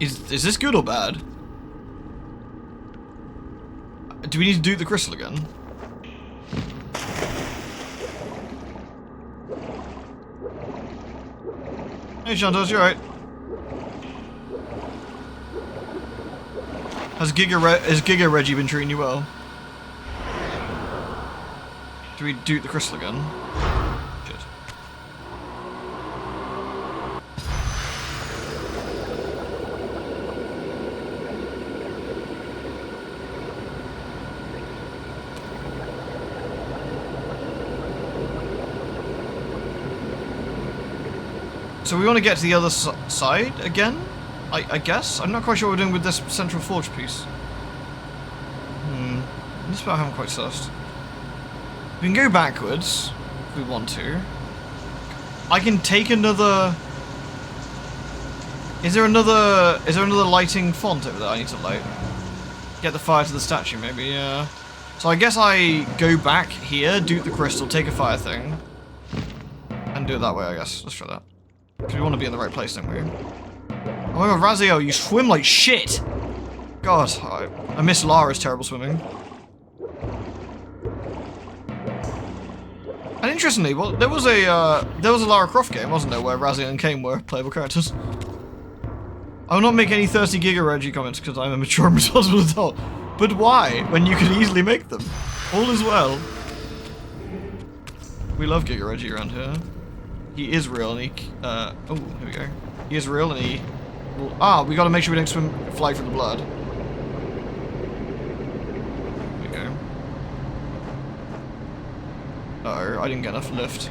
Is this good or bad? Do we need to do the crystal again? Hey Shantos, you alright? Has Giga Reggie been treating you well? Do we do the crystal again? Shit. So we want to get to the other side again? I guess? I'm not quite sure what we're doing with this central forge piece. This part I haven't quite sussed. We can go backwards if we want to. I can take another... Is there another lighting font over there I need to light? Get the fire to the statue maybe, yeah. So I guess I go back here, do the crystal, take a fire thing, and do it that way, I guess. Let's try that. Because we want to be in the right place, don't we? Oh my god, Raziel, you swim like shit! God, I miss Lara's terrible swimming. And interestingly, well, there was a Lara Croft game, wasn't there, where Raziel and Kain were playable characters. I will not make any thirsty Giga Reggie comments because I'm a mature and responsible adult. But why, when you could easily make them? All is well. We love Giga Reggie around here. He is real and he... oh, here we go. He is real and he... Well, we gotta make sure we don't fly through the blood. There we go. Uh-oh, I didn't get enough lift.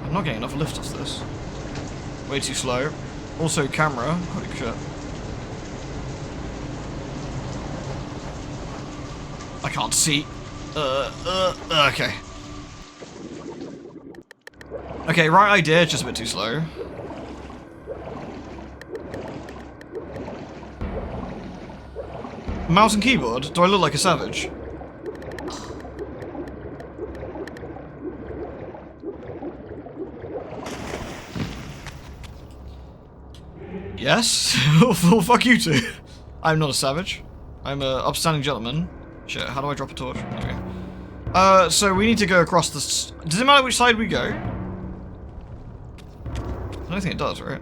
I'm not getting enough lift off this. Way too slow. Also, camera. Holy shit. I can't see. Okay. Okay, right idea, just a bit too slow. Mouse and keyboard? Do I look like a savage? Yes? Well, fuck you two. I'm not a savage. I'm an upstanding gentleman. Shit, how do I drop a torch? Okay. So we need to go across this. Does it matter which side we go? I don't think it does, right?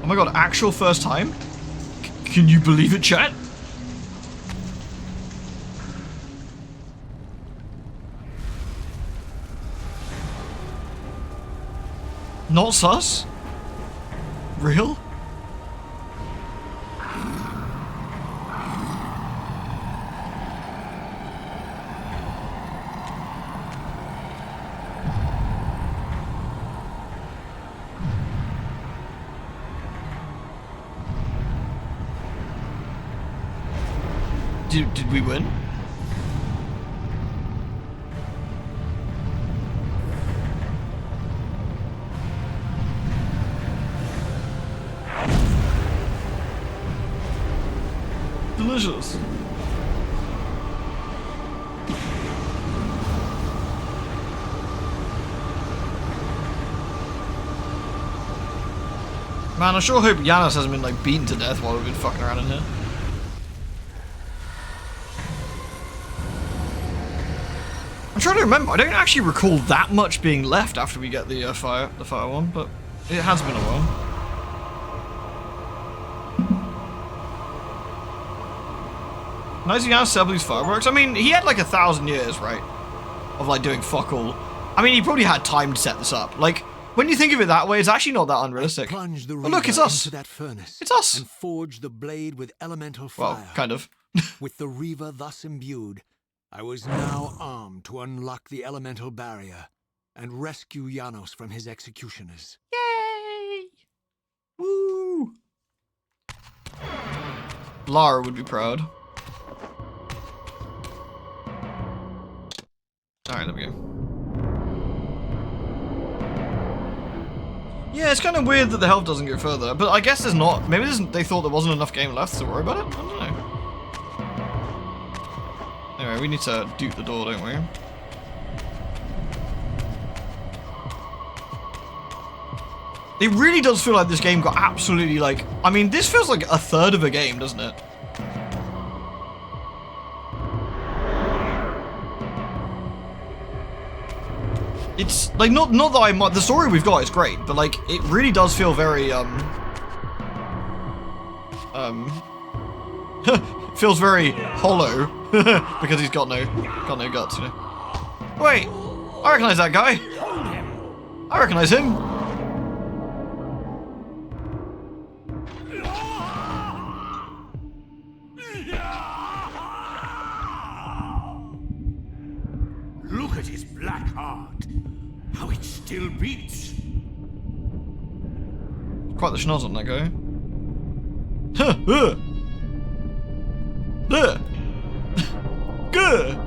Oh my god, actual first time? Can you believe it, chat? Not sus? Real? Did we win? Delicious. Man, I sure hope Janos hasn't been like beaten to death while we've been fucking around in here. I'm trying to remember. I don't actually recall that much being left after we get the fire one, but it has been a while. Nice he has set up these fireworks. I mean, he had like 1,000 years, right, of like doing fuck all. I mean, he probably had time to set this up. Like, when you think of it that way, it's actually not that unrealistic. Oh, look, it's us. That furnace it's us. And forged the blade with elemental fire. Well, kind of. With the Reaver thus imbued, I was now armed to unlock the elemental barrier and rescue Janos from his executioners. Yay! Woo! Lara would be proud. Alright, there we go. Yeah, it's kind of weird that the health doesn't go further, but I guess there's not. Maybe they thought there wasn't enough game left to worry about it? I don't know. Anyway, we need to dupe the door, don't we? It really does feel like this game got absolutely like... I mean, this feels like a third of a game, doesn't it? It's like not that I might. The story we've got is great, but like it really does feel very feels very hollow because he's got no guts, you know. Wait, I recognize that guy. I recognize him. Look at his black heart. How it still beats. Quite the schnoz on that guy. Good.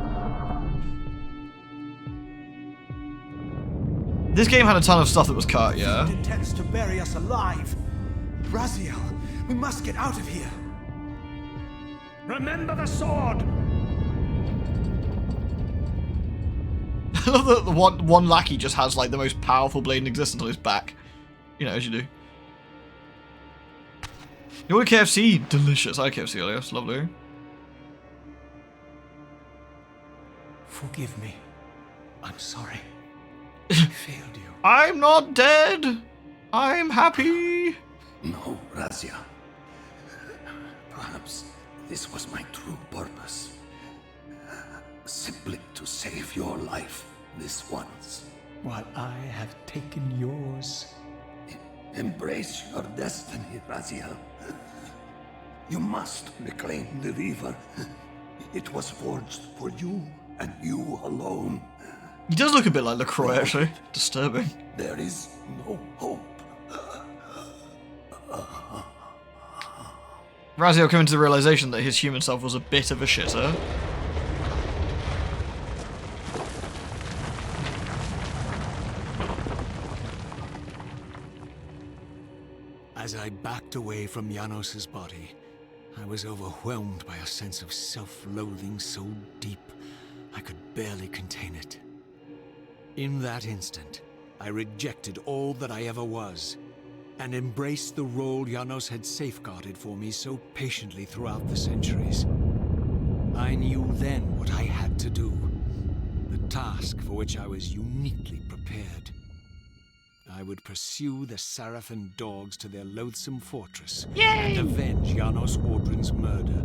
This game had a ton of stuff that was cut, yeah. It intends to bury us alive. Raziel, we must get out of here. Remember the sword. I love that the one lackey just has like the most powerful blade in existence on his back. You know, as you do. You want a KFC? Delicious. I had KFC earlier. It's lovely. Forgive me. I'm sorry. I failed you. I'm not dead. I'm happy. No, Razia. Perhaps this was my true purpose. Simply to save your life this once. While I have taken yours. Embrace your destiny, Raziel. You must reclaim the Reaver. It was forged for you and you alone. He does look a bit like LaCroix, actually. Disturbing. There is no hope. Raziel coming to the realization that his human self was a bit of a shitter. As I backed away from Janos's body, I was overwhelmed by a sense of self-loathing so deep I could barely contain it. In that instant, I rejected all that I ever was, and embraced the role Janos had safeguarded for me so patiently throughout the centuries. I knew then what I had to do, the task for which I was uniquely prepared. I would pursue the Sarafan dogs to their loathsome fortress and avenge Janos Audrin's murder.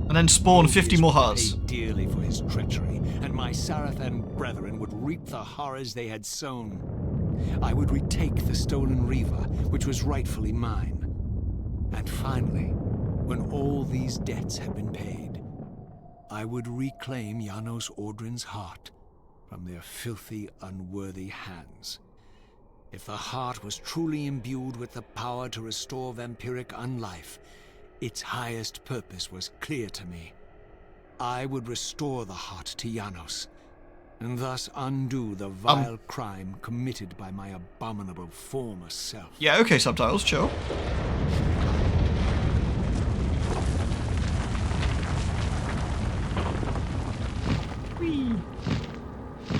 And then spawn 50 more hearts. Paid dearly for his treachery, and my Sarafan brethren would reap the horrors they had sown. I would retake the stolen Reaver, which was rightfully mine. And finally, when all these debts had been paid, I would reclaim Janos Ordrin's heart from their filthy, unworthy hands. If the heart was truly imbued with the power to restore vampiric unlife, its highest purpose was clear to me. I would restore the heart to Janos, and thus undo the vile crime committed by my abominable former self. Yeah, okay, subtitles, chill.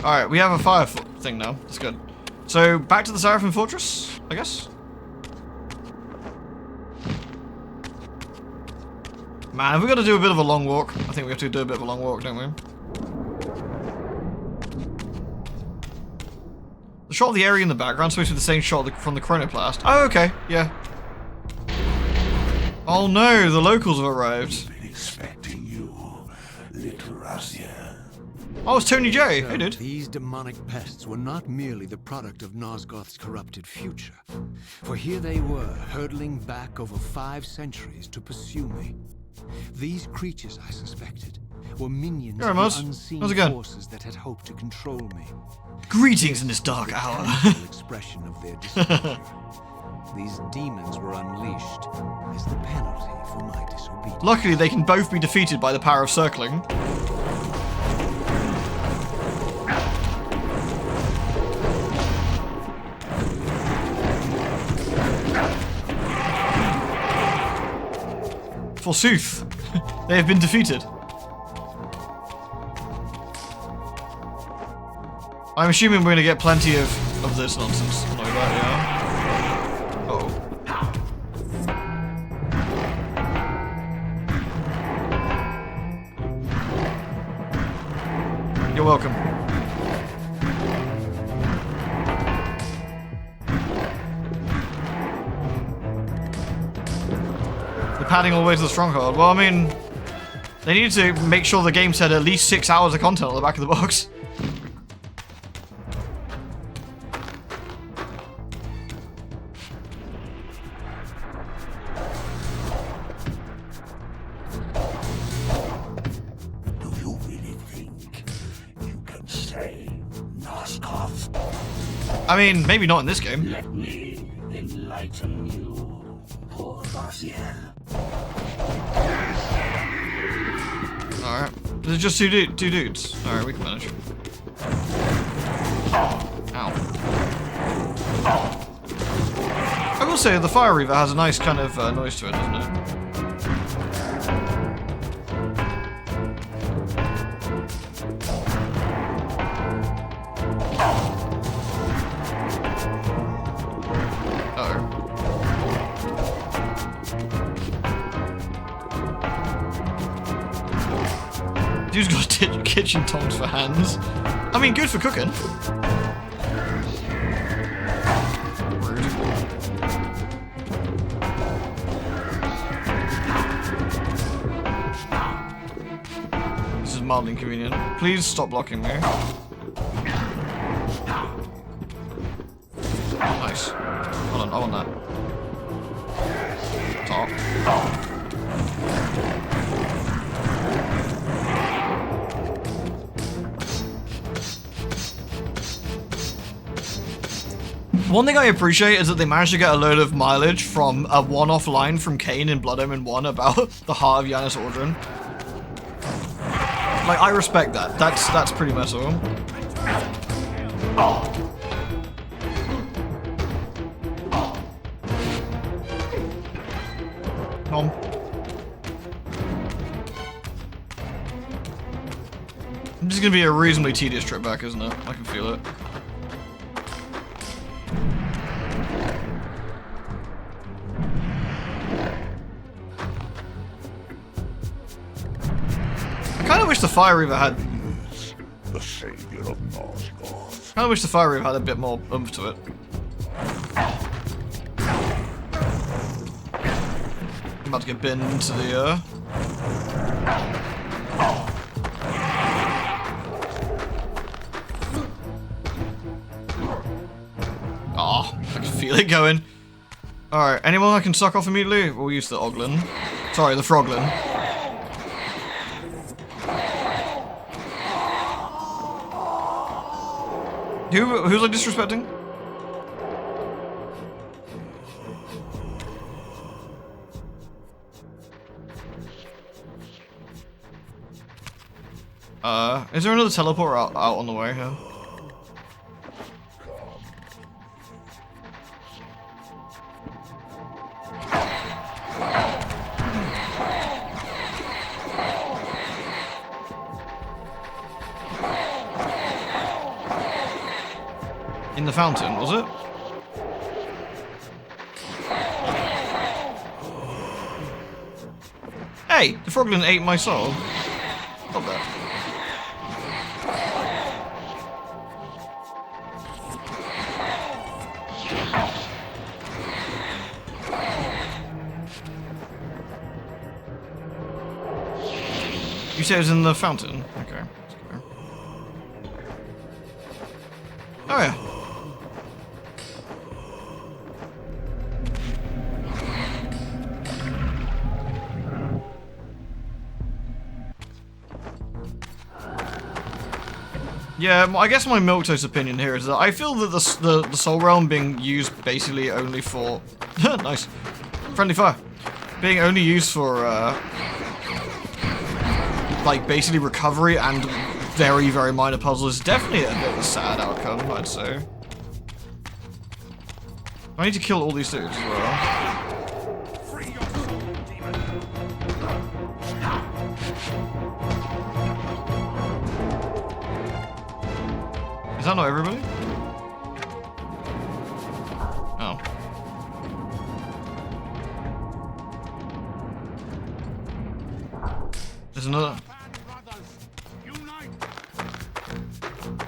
Alright, we have a fire thing now. That's good. So, back to the Seraphim Fortress, I guess? Man, have we got to do a bit of a long walk? I think we have to do a bit of a long walk, don't we? The shot of the area in the background is supposed to be the same shot from the Chronoplast. Oh, okay, yeah. Oh no, the locals have arrived. Been expecting you, little Raziel. Oh, it's Tony J. So Hey, dude. these demonic pests were not merely the product of Nosgoth's corrupted future. For here they were, hurtling back over 5 centuries to pursue me. These creatures, I suspected, were minions Here, of Mos. the unseen How's it going? forces that had hoped to control me. Greetings in this dark hour. Tangible expression of their displeasure. These demons were unleashed as the penalty for my disobedience. Luckily, they can both be defeated by the power of circling. Forsooth, they have been defeated. I'm assuming we're going to get plenty of this nonsense. Like that, yeah. Uh-oh. You're welcome. Padding all the way to the stronghold. Well, I mean, they need to make sure the game said at least 6 hours of content on the back of the box. Do you really think you can save Nosgoth? I mean, maybe not in this game. Let me enlighten you, poor Raziel. Alright. There's just two dudes. Alright, we can manage. Ow. I will say, the Fire Reaver has a nice kind of noise to it, doesn't it? Dude's got kitchen tongs for hands. I mean, good for cooking. Rude. This is mildly inconvenient. Please stop blocking me. Nice. Hold on, I want that. Top. One thing I appreciate is that they managed to get a load of mileage from a one-off line from Kain in Blood Omen 1 about the heart of Janos Ordrin. Like, I respect that. That's pretty metal. Nom. This is gonna be a reasonably tedious trip back, isn't it? I can feel it. I kind of wish the Fire Reaver had. The savior of Nosgoth. I wish the Fire Reaver had a bit more oomph to it. I'm about to get binned into the feel it going. Alright, anyone I can suck off immediately? We'll use the Oglin. Sorry, the Froglin. Who's I disrespecting? Is there another teleport out on the way here? In the fountain, was it? Hey, the Froglin ate my soul. Stop that. You said it was in the fountain? Okay. Oh yeah. Yeah, I guess my Milktoast opinion here is that I feel that the Soul Realm being used basically only for... nice. Friendly fire. Being only used for, like, basically recovery and very, very minor puzzles is definitely a bit of a sad outcome, I'd say. I need to kill all these dudes as well. Is that not everybody? Oh. There's another.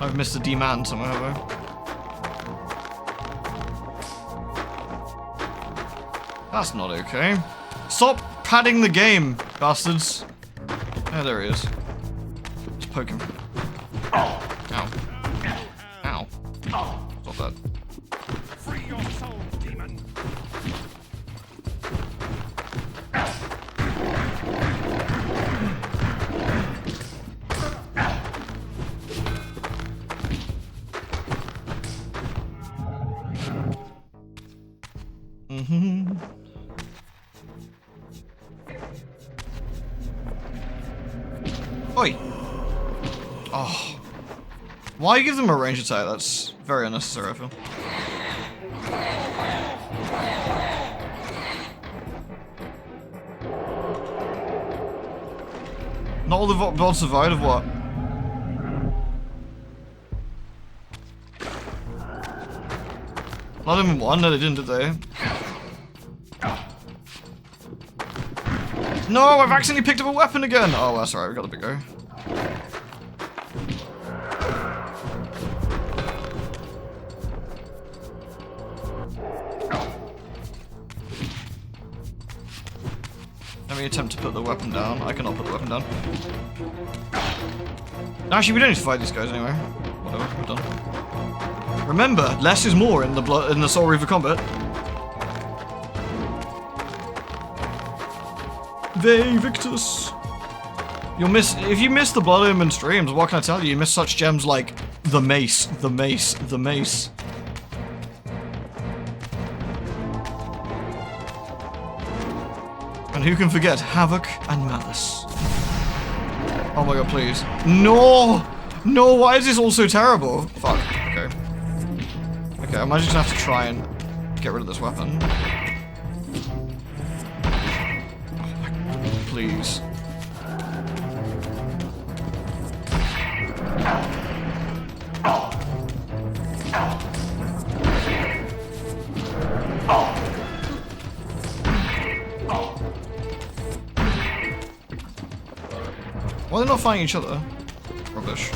I've missed a D-man somewhere, have I? That's not okay. Stop padding the game, bastards. Oh, there he is. Just poke him. Ow. Ow. Stop that. Free your soul, demon. Oi! Oh. Why give them a range attack? That's very unnecessary, I feel. Not all the bots survived of what? Not even one? No, they didn't, did they? No, I've accidentally picked up a weapon again! Oh, that's alright, we got the big go. Let me attempt to put the weapon down. I cannot put the weapon down. Actually, we don't need to fight these guys anyway. Whatever, we're done. Remember, less is more in the Soul Reaver combat. They Victus. You'll miss if you miss the Blood Omen streams. What can I tell you? You miss such gems like the mace, the mace, the mace. And who can forget Havoc and Malice? Oh my god, please. No! No, why is this all so terrible? Fuck, okay. Okay, I'm just gonna have to try and get rid of this weapon. Oh my god, please. Why are they not fighting each other? Rubbish.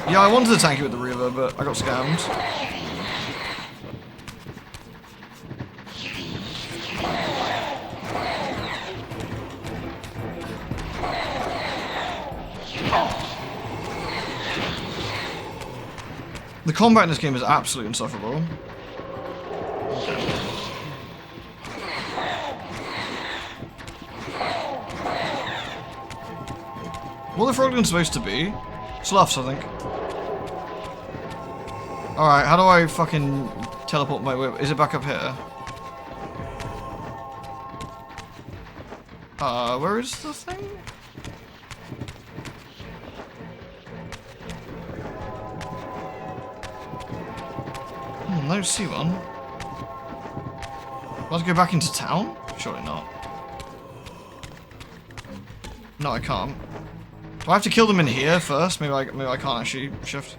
Yeah, I wanted to tank it with the Reaver, but I got scammed. The combat in this game is absolutely insufferable. What are the Frogmen supposed to be? Sloughs, I think. Alright, how do I fucking teleport my whip? Is it back up here? Where is the thing? I don't see one. Do I have to go back into town? Surely not. No, I can't. Do I have to kill them in here first? Maybe I can't actually shift.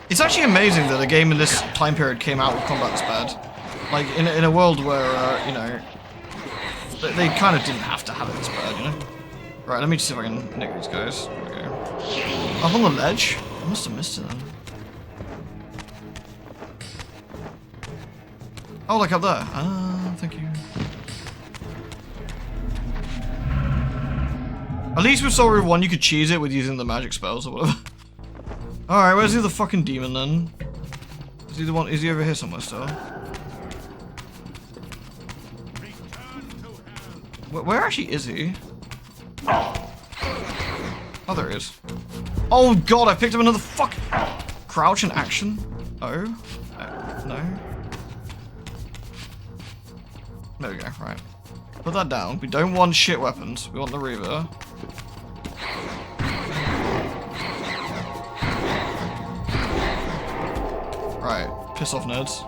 It's actually amazing that a game in this time period came out with combat this bad. Like, in a world where, you know, they kind of didn't have to have it this bad, you know? Right, let me just see if I can nick these guys. There we go. Up on the ledge? I must have missed it then. Oh, like up there. Ah, thank you. At least with Soul Reaver 1, you could cheese it with using the magic spells or whatever. Alright, where's the other fucking demon then? Is he the one? Is he over here somewhere still? Where actually is he? Oh, there he is. Oh god, I picked up another fuck. Crouch and action? Oh? No. There we go, right. Put that down. We don't want shit weapons. We want the Reaver. Right, piss off, nerds.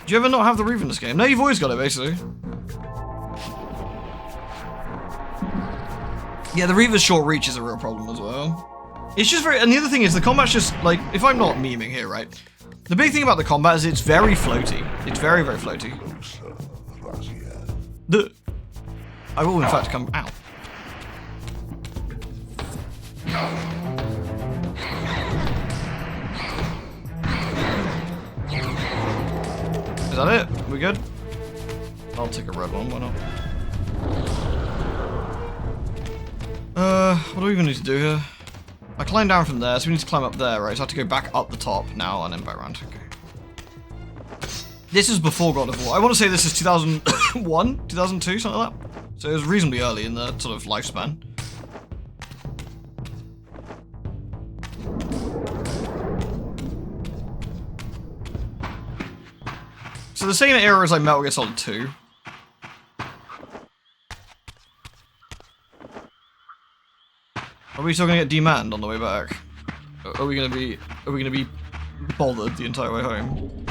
Do you ever not have the Reaver in this game? No, you've always got it, basically. Yeah, the Reaver's short reach is a real problem as well. It's just very... And the other thing is, the combat's just, like... If I'm not memeing here, right? The big thing about the combat is it's very floaty. It's very, very floaty. I will, in fact, come out. Is that it? We good? I'll take a red one, why not? What do we even need to do here? I climbed down from there, so we need to climb up there, right? So I have to go back up the top now and then back around. Okay. This is before God of War. I want to say this is 2001, 2002, something like that. So it was reasonably early in the sort of lifespan. So the same era as like Metal Gear Solid 2. Are we still gonna get demanned on the way back? Are we gonna be bothered the entire way home?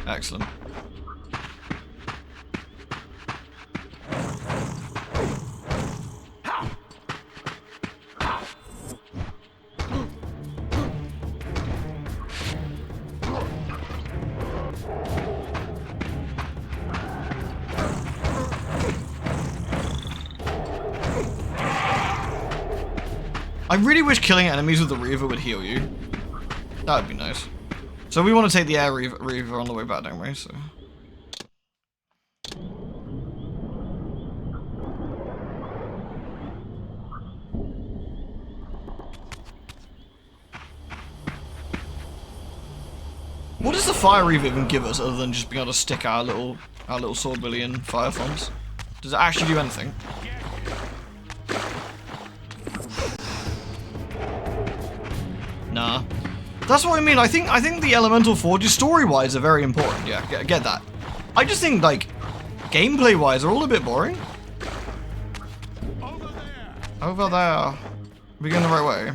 Excellent. I really wish killing enemies with the Reaver would heal you. That would be nice. So we want to take the air Reaver on the way back, don't we? So. What does the Fire Reaver even give us other than just being able to stick our little sword willy in fire fonts? Does it actually do anything? Nah. That's what I mean. I think the Elemental Forges story-wise are very important. Yeah, get that. I just think, like, gameplay-wise, they're all a bit boring. Over there. Are we going the right way?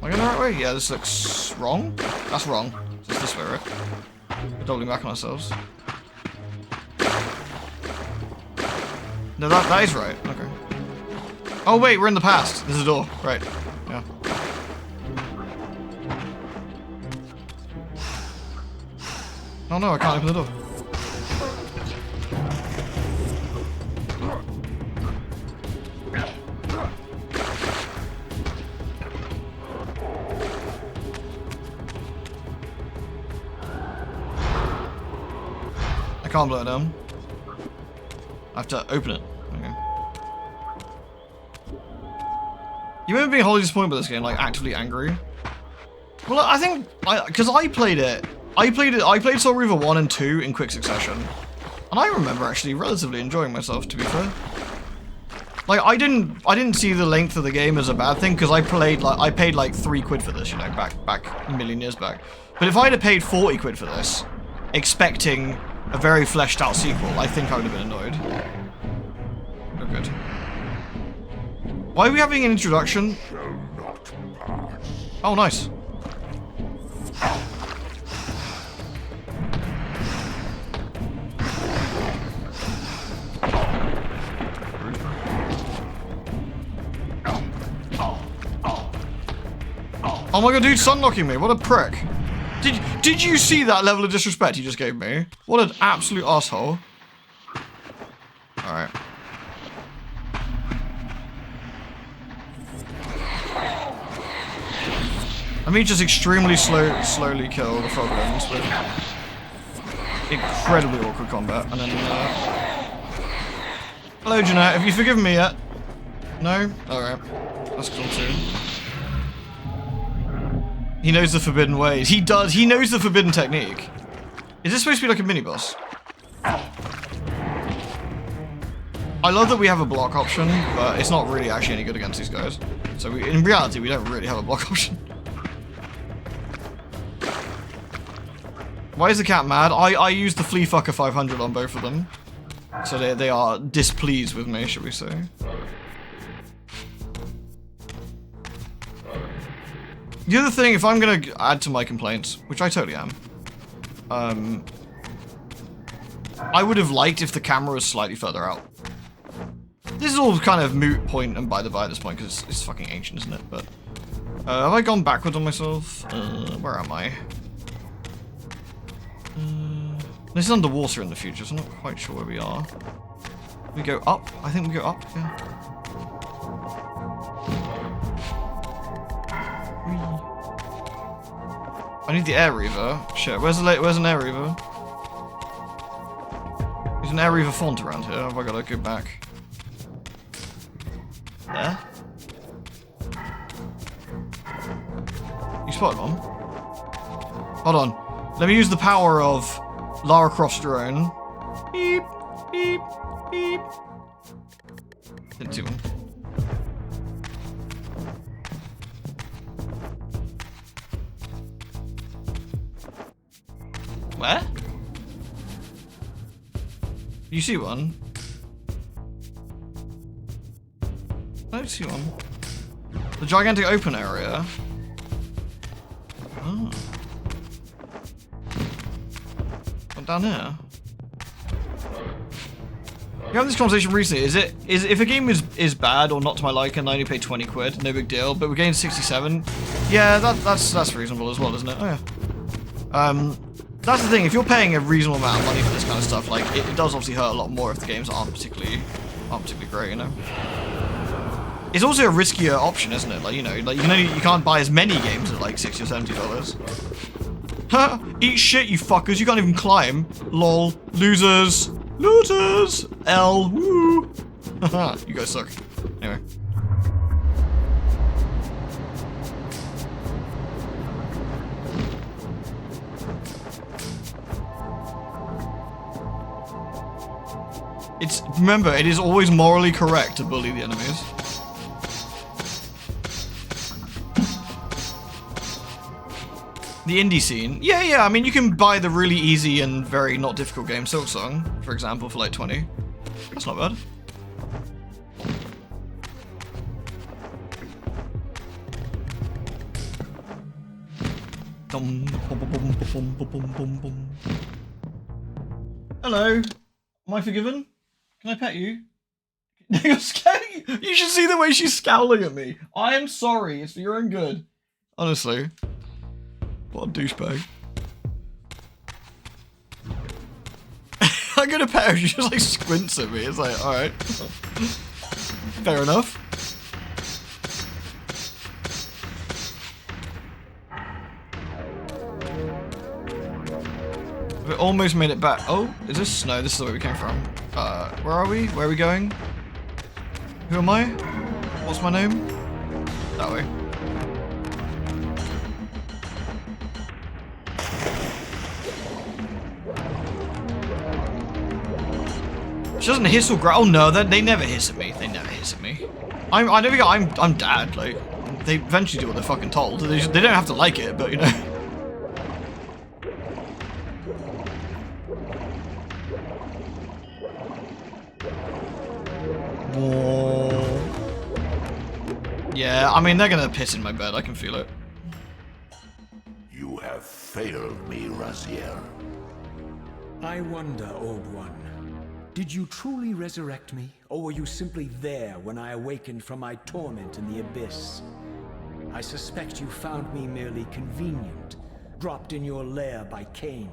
Am I I going the right way? Yeah, this looks wrong. That's wrong. It's this way, right? We're doubling back on ourselves. No, that is right. Okay. Oh wait, we're in the past. There's a door. Right. Yeah. Oh no, I can't open the door. I can't blow it down. I have to open it. Okay. You remember being wholly disappointed by this game, like actively angry? Well, I think because I played it. I played Soul Reaver 1 and 2 in quick succession. And I remember actually relatively enjoying myself, to be fair. Like I didn't see the length of the game as a bad thing because I paid like £3 for this, you know, back a million years back. But if I'd have paid 40 quid for this, expecting a very fleshed out sequel, I think I would have been annoyed. Oh good. Why are we having an introduction? Oh nice. Oh my god, dude, sunlocking me. What a prick. Did you see that level of disrespect he just gave me? What an absolute asshole. Alright. I mean, just extremely slowly kill the froglins with incredibly awkward combat. And then, hello, Jeanette. Have you forgiven me yet? No? Alright. That's cool too. He knows the forbidden ways. He does. He knows the forbidden technique. Is this supposed to be like a mini-boss? I love that we have a block option, but it's not really actually any good against these guys. So in reality, we don't really have a block option. Why is the cat mad? I used the Flea Fucker 500 on both of them. So they are displeased with me, should we say. The other thing, if I'm going to add to my complaints, which I totally am, I would have liked if the camera was slightly further out. This is all kind of moot point and by the by at this point, because it's fucking ancient, isn't it? But, have I gone backwards on myself? Where am I? This is underwater in the future, so I'm not quite sure where we are. We go up? I think we go up, yeah. I need the air reaver. Shit, where's an air reaver? There's an air reaver font around here. Have I got to go back? There? You spotted one? Hold on. Let me use the power of Lara Croft's drone. Beep, beep, beep. Didn't see one. Where? You see one? I don't see one. The gigantic open area. Oh. What down here? We had this conversation recently. Is if a game is bad or not to my liking, I only pay 20 quid, no big deal. But we're getting 67. Yeah, that's reasonable as well, isn't it? Oh yeah. That's the thing, if you're paying a reasonable amount of money for this kind of stuff, like, it does obviously hurt a lot more if the games aren't particularly great, you know? It's also a riskier option, isn't it? Like, you know, like, you can't buy as many games at, like, $60 or $70. Ha! Eat shit, you fuckers, you can't even climb. Lol. Losers. Looters! L. Woo! Haha, you guys suck. Anyway. Remember, it is always morally correct to bully the enemies. The indie scene. Yeah, I mean, you can buy the really easy and very not difficult game Silksong, for example, for like 20. That's not bad. Hello. Am I forgiven? Can I pet you? You're scaring. You should see the way she's scowling at me. I am sorry. It's for your own good. Honestly. What a douchebag. I'm gonna pet her. She just like squints at me. It's like, alright. Fair enough. We almost made it back. Oh, is this? No, this is where we came from. Where are we? Where are we going? Who am I? What's my name? That way. She doesn't hiss or growl. Oh no, they never hiss at me. They never hiss at me. I'm dad. Like, they eventually do what they're fucking told. They don't have to like it, but you know. Yeah, I mean, they're gonna piss in my bed. I can feel it. You have failed me, Raziel. I wonder, Old One. Did you truly resurrect me, or were you simply there when I awakened from my torment in the abyss? I suspect you found me merely convenient, dropped in your lair by Kain,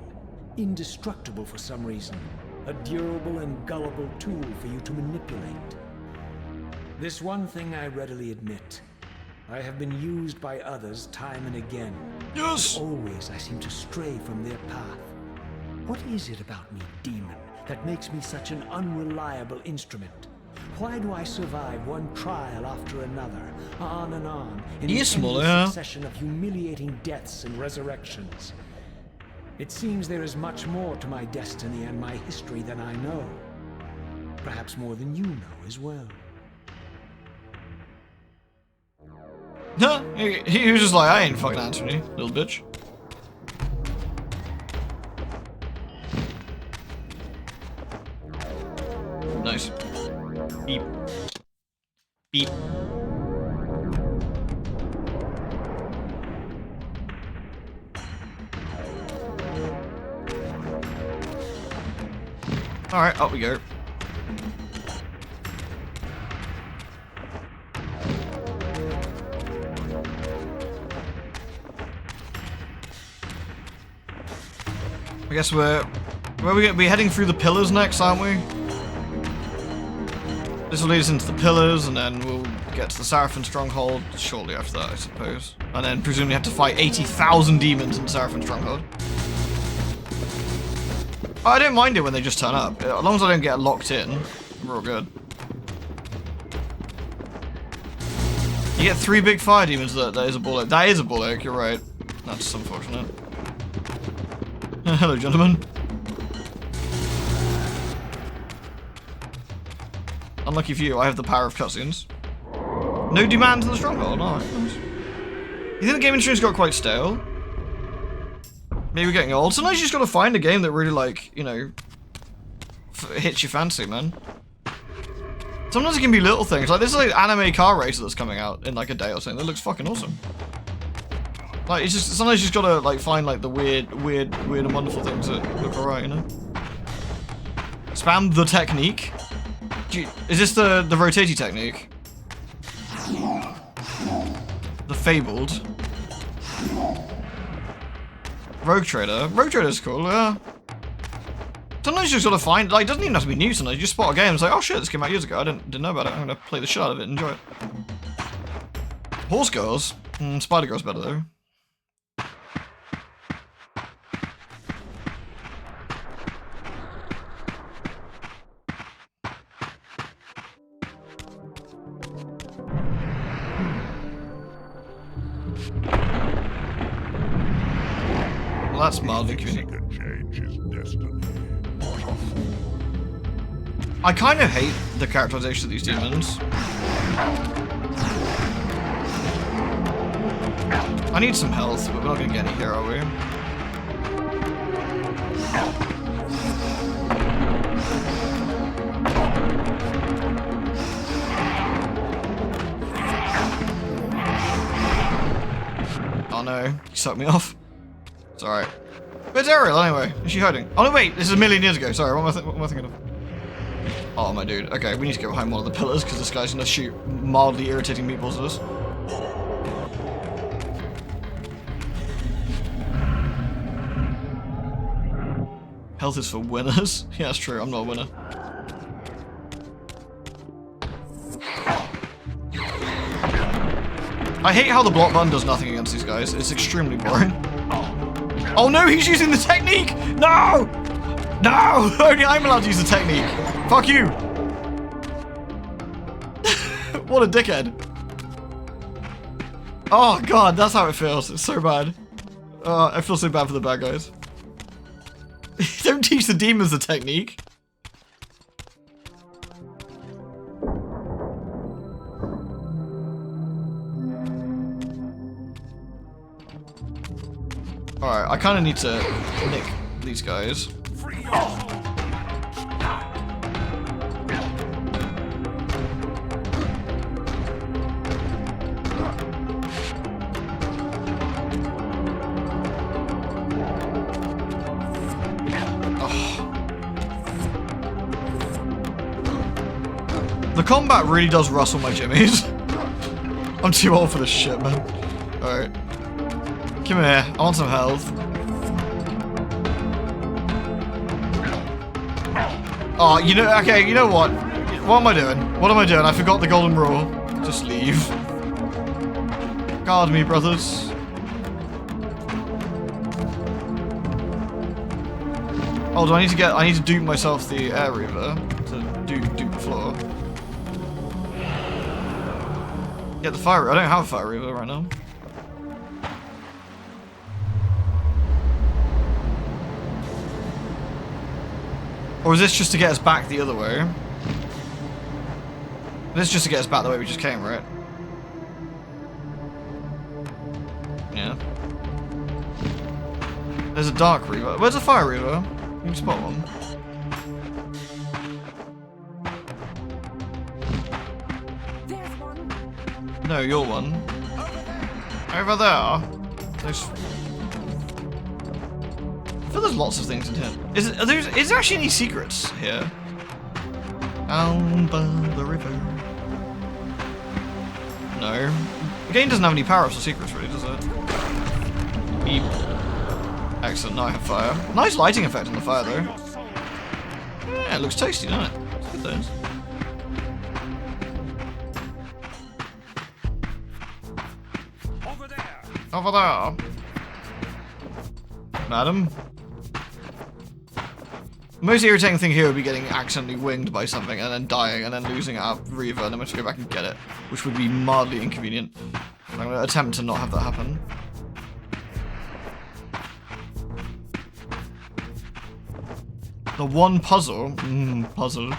indestructible for some reason, a durable and gullible tool for you to manipulate. This one thing I readily admit. I have been used by others time and again. Yes! Always I seem to stray from their path. What is it about me, demon, that makes me such an unreliable instrument? Why do I survive one trial after another, on and on, in He is an small, endless yeah. succession of humiliating deaths and resurrections? It seems there is much more to my destiny and my history than I know. Perhaps more than you know as well. Huh? He was just like, I ain't fucking answering you, little bitch. Nice. Beep. Beep. Alright, up we go. I guess we're heading through the pillars next, aren't we? This will lead us into the pillars, and then we'll get to the Seraphim Stronghold shortly after that, I suppose. And then presumably have to fight 80,000 demons in the Seraphim Stronghold. I don't mind it when they just turn up. As long as I don't get locked in, we're all good. You get 3 big fire demons. That is a bullet. That is a bullet. You're right. That's unfortunate. Hello, gentlemen. Unlucky for you, I have the power of cutscenes. No demands in the stronghold. Oh, nice. You think the game industry's got quite stale? Maybe getting old. Sometimes you just gotta find a game that really, like, you know, hits your fancy, man. Sometimes it can be little things. Like, this is like anime car racer that's coming out in like a day or something. That looks fucking awesome. Like, it's just, sometimes you just gotta, like, find, like, the weird and wonderful things that look alright, you know? Spam the technique. Is this the rotating technique? The Fabled. Rogue Trader. Rogue Trader's cool, yeah. Sometimes you just gotta find, like, it doesn't even have to be new sometimes. You just spot a game and it's like, oh shit, this came out years ago. I didn't know about it. I'm gonna play the shit out of it and enjoy it. Horse Girls? Spider Girl's better, though. Well, that's mildly convenient. I kind of hate the characterization of these demons. I need some health, but we're not gonna get any here, are we? Oh no, you sucked me off. It's alright. Where's Ariel anyway? Is she hiding? Oh no, wait, this is a million years ago. Sorry, what am I thinking of? Oh my dude. Okay, we need to get behind one of the pillars because this guy's gonna shoot mildly irritating meatballs at us. Health is for winners. Yeah, that's true. I'm not a winner. I hate how the block button does nothing against these guys. It's extremely boring. Oh no, he's using the technique! No! No! Only I'm allowed to use the technique. Fuck you! What a dickhead. Oh god, that's how it feels. It's so bad. I feel so bad for the bad guys. Don't teach the demons the technique. Alright, I kind of need to nick these guys. The combat really does rustle my jimmies. I'm too old for this shit, man. Alright. Come here, I want some health. Oh, you know, okay, you know what? What am I doing? What am I doing? I forgot the golden rule. Just leave. Guard me, brothers. Oh, do I need to dupe myself the air reaver to dupe the floor. Get the fire. I don't have a fire reaver right now. Or is this just to get us back the other way? This is just to get us back the way we just came, right? Yeah. There's a dark reaver. Where's a fire reaver? You can spot one. There's one. No, you're one. Over there. There's... I feel there's lots of things in here. Is there actually any secrets here? Down by the river. No. The game doesn't have any power-ups or secrets, really, does it? Beep. Excellent, now I have fire. Nice lighting effect on the fire, though. Yeah, it looks tasty, doesn't it? It's good, those. Over there. Over there. Madam? The most irritating thing here would be getting accidentally winged by something and then dying and then losing our Reaver and then we have to go back and get it, which would be mildly inconvenient. I'm going to attempt to not have that happen. The one puzzle? Puzzle.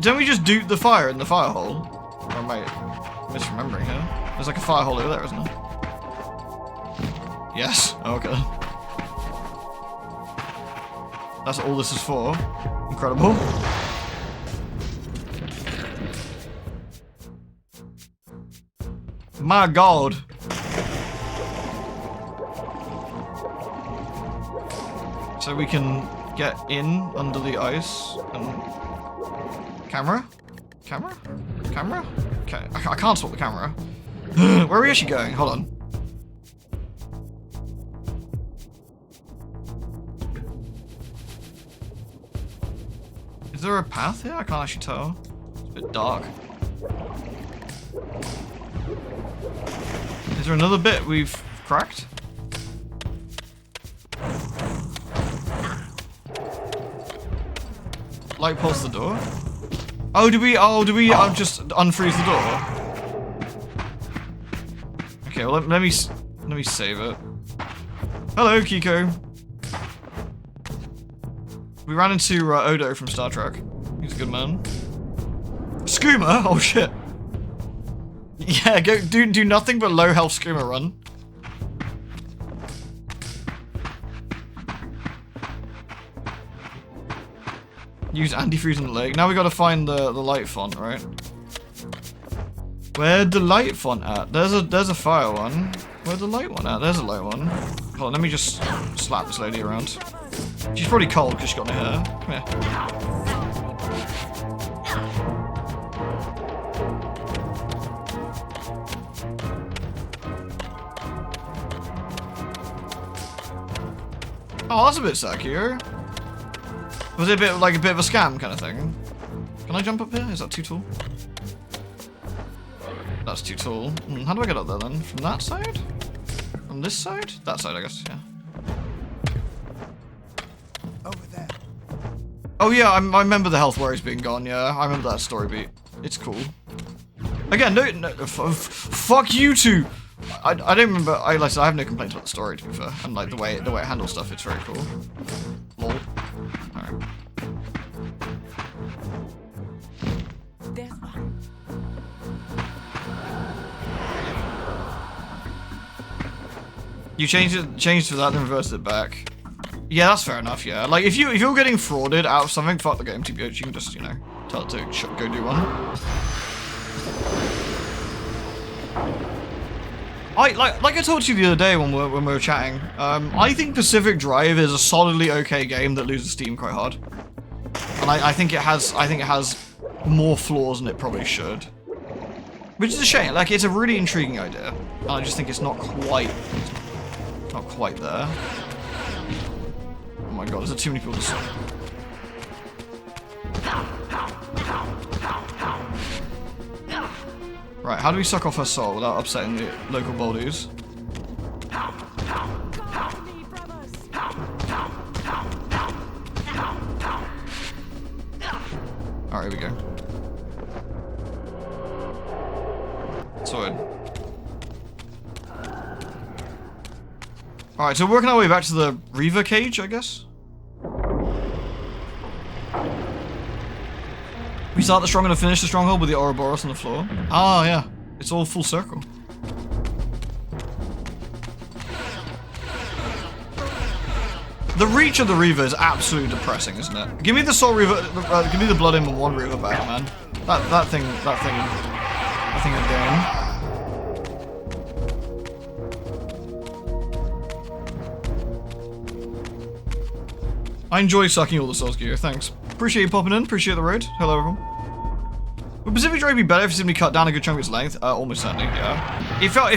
Don't we just dupe the fire in the fire hole? Or am I misremembering here? There's like a fire hole over there, isn't there? Yes. Okay. That's all this is for. Incredible. My god. So we can get in under the ice and... Camera? Camera? Camera? Okay. I can't spot the camera. Where are we actually going? Hold on. Is there a path here? I can't actually tell. It's a bit dark. Is there another bit we've cracked? Light pulse the door? Oh, do we just unfreeze the door? Okay, well, let me save it. Hello, Kiko. We ran into Ja-ODO from Star Trek. He's a good man. Skooma? Oh shit. Yeah, go do nothing but low health Skooma run. Use antifreeze on the leg. Now we gotta find the light font, right? Where'd the light font at? There's a fire one. Where'd the light one at? There's a light one. Hold on, let me just slap this lady around. She's probably cold because she's got no hair. Come here. Oh, that's a bit suckier. Was it a bit of a scam kind of thing? Can I jump up here? Is that too tall? That's too tall. How do I get up there then? From that side? From this side? That side, I guess, yeah. Over there. Oh yeah, I remember the health worries being gone, yeah. I remember that story beat. It's cool. Again, no fuck you two! I don't remember, I have no complaints about the story, to be fair. And like the way it handles stuff, it's very cool. Lol. Alright. There's one. You changed for that, then reversed it back. Yeah, that's fair enough, yeah. Like, if you're getting frauded out of something, fuck the game, TBH, you can just, you know, tell it to go do one. Like I talked to you the other day when we were chatting, I think Pacific Drive is a solidly okay game that loses steam quite hard. And I think it has more flaws than it probably should. Which is a shame, like, it's a really intriguing idea. And I just think it's not quite there. Oh my god, is there too many people to suck? Right, how do we suck off her soul without upsetting the local boldies? Alright, here we go. Sorted. Alright, so we're working our way back to the Reaver cage, I guess? We start the stronghold and finish the stronghold with the Ouroboros on the floor. Ah, yeah. It's all full circle. The reach of the Reaver is absolutely depressing, isn't it? Give me the Soul Reaver, give me the Blood in one Reaver back, man. That thing again. I enjoy sucking all the souls gear, thanks. Appreciate you popping in, appreciate the raid. Hello everyone. Would Pacific Drive be better if it simply cut down a good chunk of its length? Almost certainly, yeah. It felt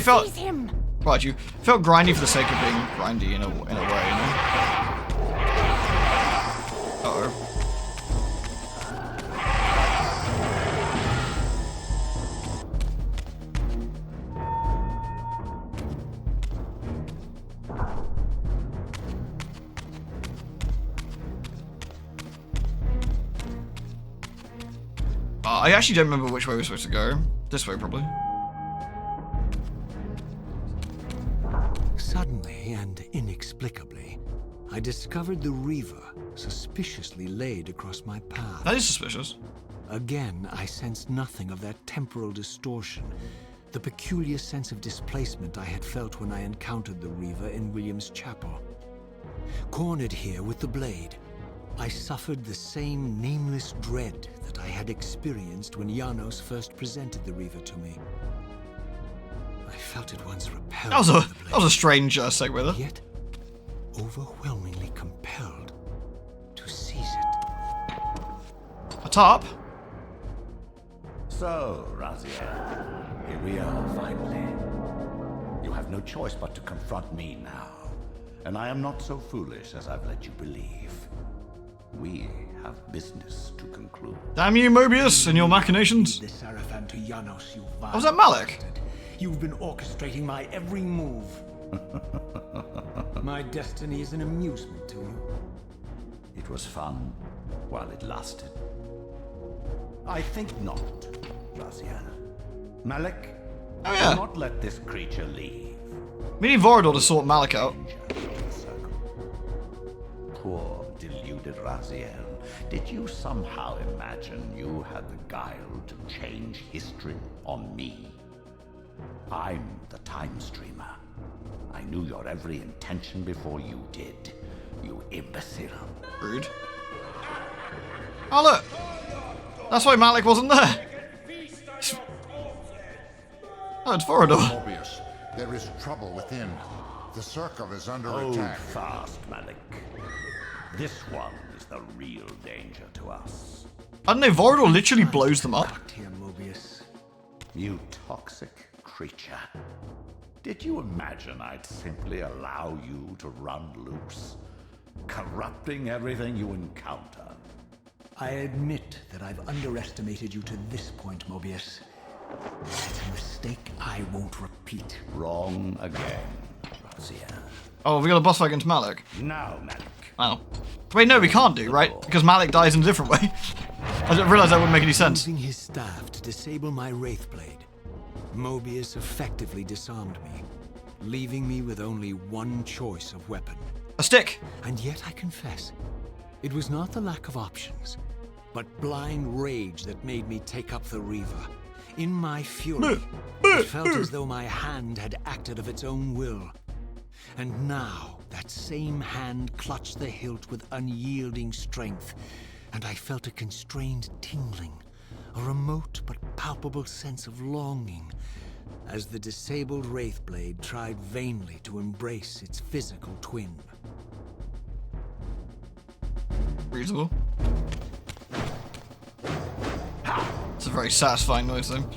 right, you felt grindy for the sake of being grindy in a way, you know? Uh-oh. I actually don't remember which way we're supposed to go. This way, probably. Suddenly and inexplicably, I discovered the Reaver suspiciously laid across my path. That is suspicious. Again, I sensed nothing of that temporal distortion, the peculiar sense of displacement I had felt when I encountered the Reaver in William's chapel. Cornered here with the blade, I suffered the same nameless dread that I had experienced when Janos first presented the Reaver to me. I felt at once repelled. That was a strange segue there. Yet overwhelmingly compelled to seize it. A top. So, Raziel, here we are finally. You have no choice but to confront me now. And I am not so foolish as I've let you believe. We have business to conclude. Damn you, Mobius, and your machinations. The Seraphim to Janos, you vile Was that Malik? bastard. You've been orchestrating my every move. My destiny is an amusement to you. It was fun while it lasted. I think not, Raziel. Malik, Oh yeah. do not let this creature leave. We need Vorador to sort Malik out. Poor, deluded Raziel. Did you somehow imagine you had the guile to change history on me? I'm the Time Streamer. I knew your every intention before you did, you imbecile. Rude. Oh look! That's why Malik wasn't there. Oh, it's Vorador. Mobius, there is trouble within. The circle is under attack. Fast, Malik. This one is the real danger to us. I don't know, Vorador literally blows them up. Here, Mobius. You toxic creature. Did you imagine I'd simply allow you to run loose, corrupting everything you encounter? I admit that I've underestimated you to this point, Mobius. It's a mistake I won't repeat. Wrong again, Razia. Oh, we got a boss fight against Malik. Now, Malik. Oh. Wait, no, we can't do, right? Because Malik dies in a different way. I didn't realize that wouldn't make any sense. Using his staff to disable my Wraithblade, Mobius effectively disarmed me, leaving me with only one choice of weapon. A stick. And yet I confess, it was not the lack of options, but blind rage that made me take up the Reaver. In my fury, it felt as though my hand had acted of its own will. And now, that same hand clutched the hilt with unyielding strength, and I felt a constrained tingling, a remote but palpable sense of longing, as the disabled Wraithblade tried vainly to embrace its physical twin. Reasonable. It's a very satisfying noise, though.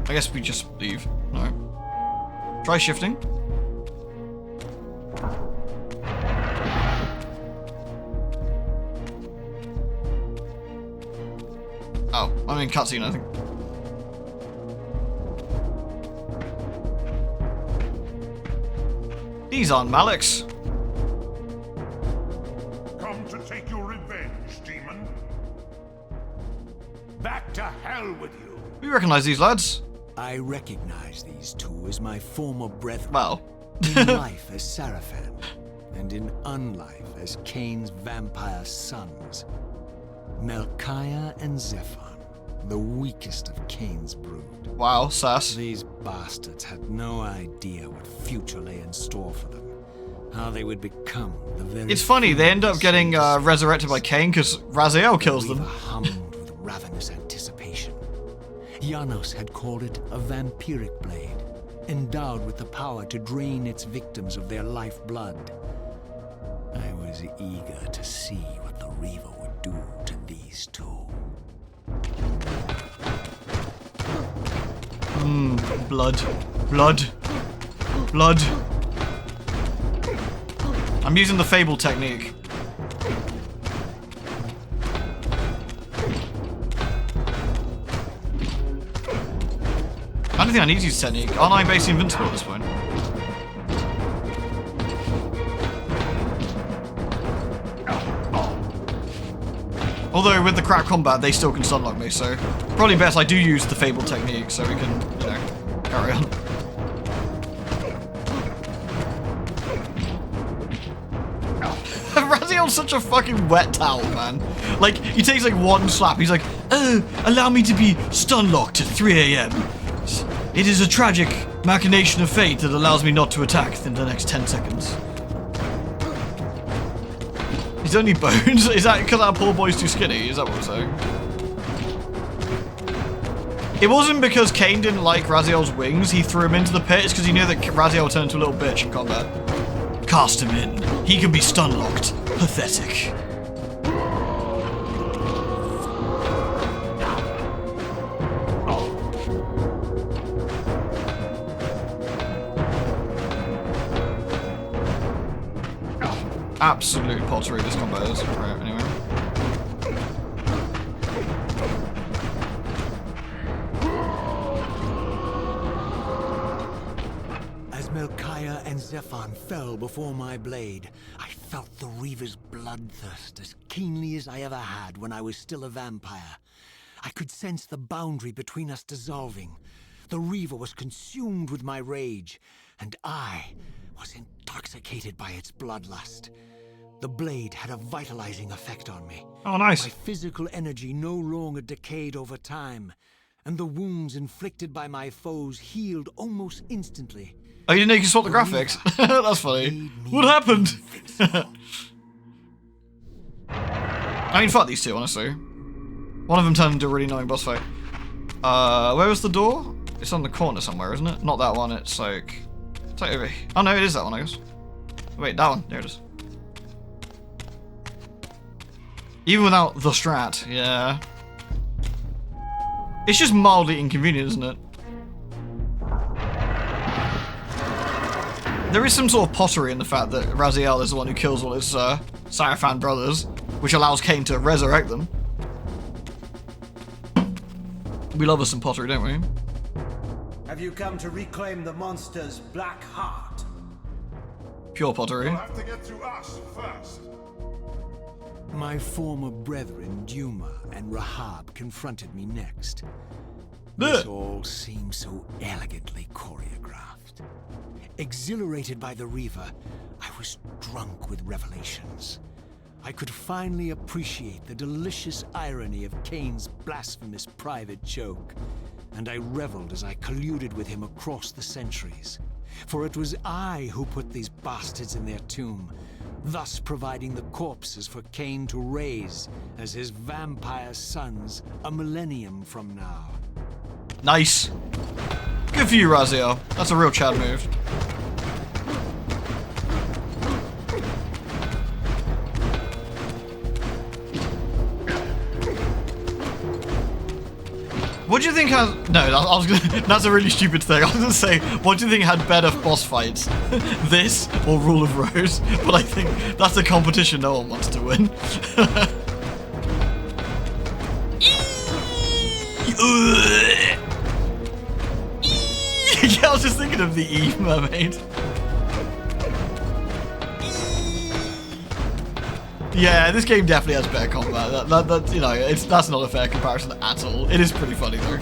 I guess we just leave. No. Try shifting. Oh, I'm in cutscene, I think. These aren't Malik's. Come to take your revenge, demon. Back to hell with you. We recognize these lads. I recognize these two as my former brethren. Well. In life as Sarafan, and in unlife as Kain's vampire sons. Melchiah and Zephon, the weakest of Kain's brood. Wow, sass. These bastards had no idea what future lay in store for them. How they would become the very... It's funny, they end up getting resurrected by Kain because Raziel kills them. Reaver hummed with ravenous anticipation. Janos had called it a vampiric blade, endowed with the power to drain its victims of their lifeblood. I was eager to see what the Reaver would do to these two. Blood. Blood. Blood. I'm using the Fable technique. I don't think I need to use technique. Aren't I basically invincible at this point? Although with the crap combat, they still can stunlock me, so probably best I do use the Fable technique so we can, you know, carry on. Raziel's such a fucking wet towel, man. Like, he takes like one slap, he's like, oh, allow me to be stunlocked at 3 AM. It is a tragic machination of fate that allows me not to attack in the next 10 seconds. He's only bones? Is that because our poor boy's too skinny? Is that what I'm saying? It wasn't because Kain didn't like Raziel's wings, he threw him into the pit. It's because he knew that Raziel would turn into a little bitch in combat. Cast him in. He can be stunlocked. Pathetic. Absolute pottery this combo is. Right, anyway. As Melchiah and Zephon fell before my blade, I felt the Reaver's bloodthirst as keenly as I ever had when I was still a vampire. I could sense the boundary between us dissolving. The Reaver was consumed with my rage, and I was intoxicated by its bloodlust. The blade had a vitalizing effect on me. Oh, nice. My physical energy no longer decayed over time, and the wounds inflicted by my foes healed almost instantly. Oh, you didn't know you could swap the graphics? That's funny. What happened? I mean, fuck these two, honestly. One of them turned into a really annoying boss fight. Where was the door? It's on the corner somewhere, isn't it? Not that one, it's like over here. Oh no, it is that one, I guess. Wait, that one. There it is. Even without the strat, yeah. It's just mildly inconvenient, isn't it? There is some sort of pottery in the fact that Raziel is the one who kills all his Sarafan brothers, which allows Kain to resurrect them. We love us some pottery, don't we? Have you come to reclaim the monster's black heart? Pure pottery. You'll have to get to us first. My former brethren, Duma and Rahab, confronted me next. This all seemed so elegantly choreographed. Exhilarated by the Reaver, I was drunk with revelations. I could finally appreciate the delicious irony of Kain's blasphemous private joke, and I reveled as I colluded with him across the centuries. For it was I who put these bastards in their tomb, thus providing the corpses for Kain to raise as his vampire sons a millennium from now. Nice. Good for you, Raziel. That's a real Chad move. What do you think has... No, I was gonna... That's a really stupid thing. I was gonna say, what do you think had better boss fights? This or Rule of Rose? But I think that's a competition no one wants to win. Yeah, I was just thinking of the Eve mermaid. Yeah, this game definitely has better combat. That you know, that's not a fair comparison at all. It is pretty funny though.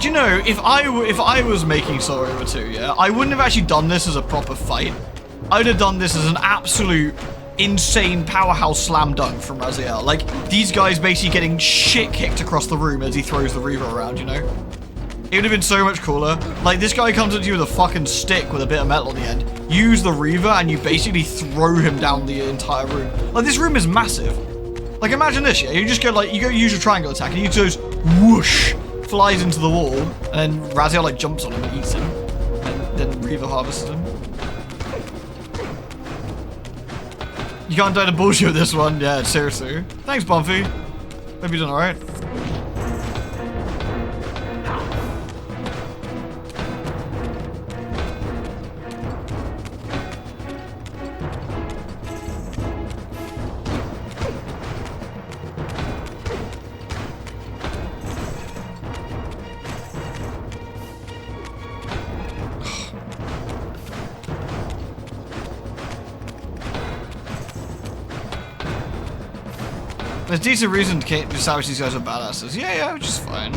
Do you know, if I was making Soul Reaver 2, yeah, I wouldn't have actually done this as a proper fight. I would have done this as an absolute insane powerhouse slam dunk from Raziel. Like, these guys basically getting shit kicked across the room as he throws the Reaver around, you know? It would have been so much cooler. Like, this guy comes at you with a fucking stick with a bit of metal on the end. Use the Reaver and you basically throw him down the entire room. Like, this room is massive. Like, imagine this, yeah? You just go, like, you go use your triangle attack and he goes whoosh, flies into the wall, and then Raziel, like, jumps on him and eats him. And then Reaver harvests him. You can't die to bullshit with this one. Yeah, seriously. Thanks, Bumpy. Hope you're doing alright. There's decent reason to establish these guys are badasses. Yeah, which is fine.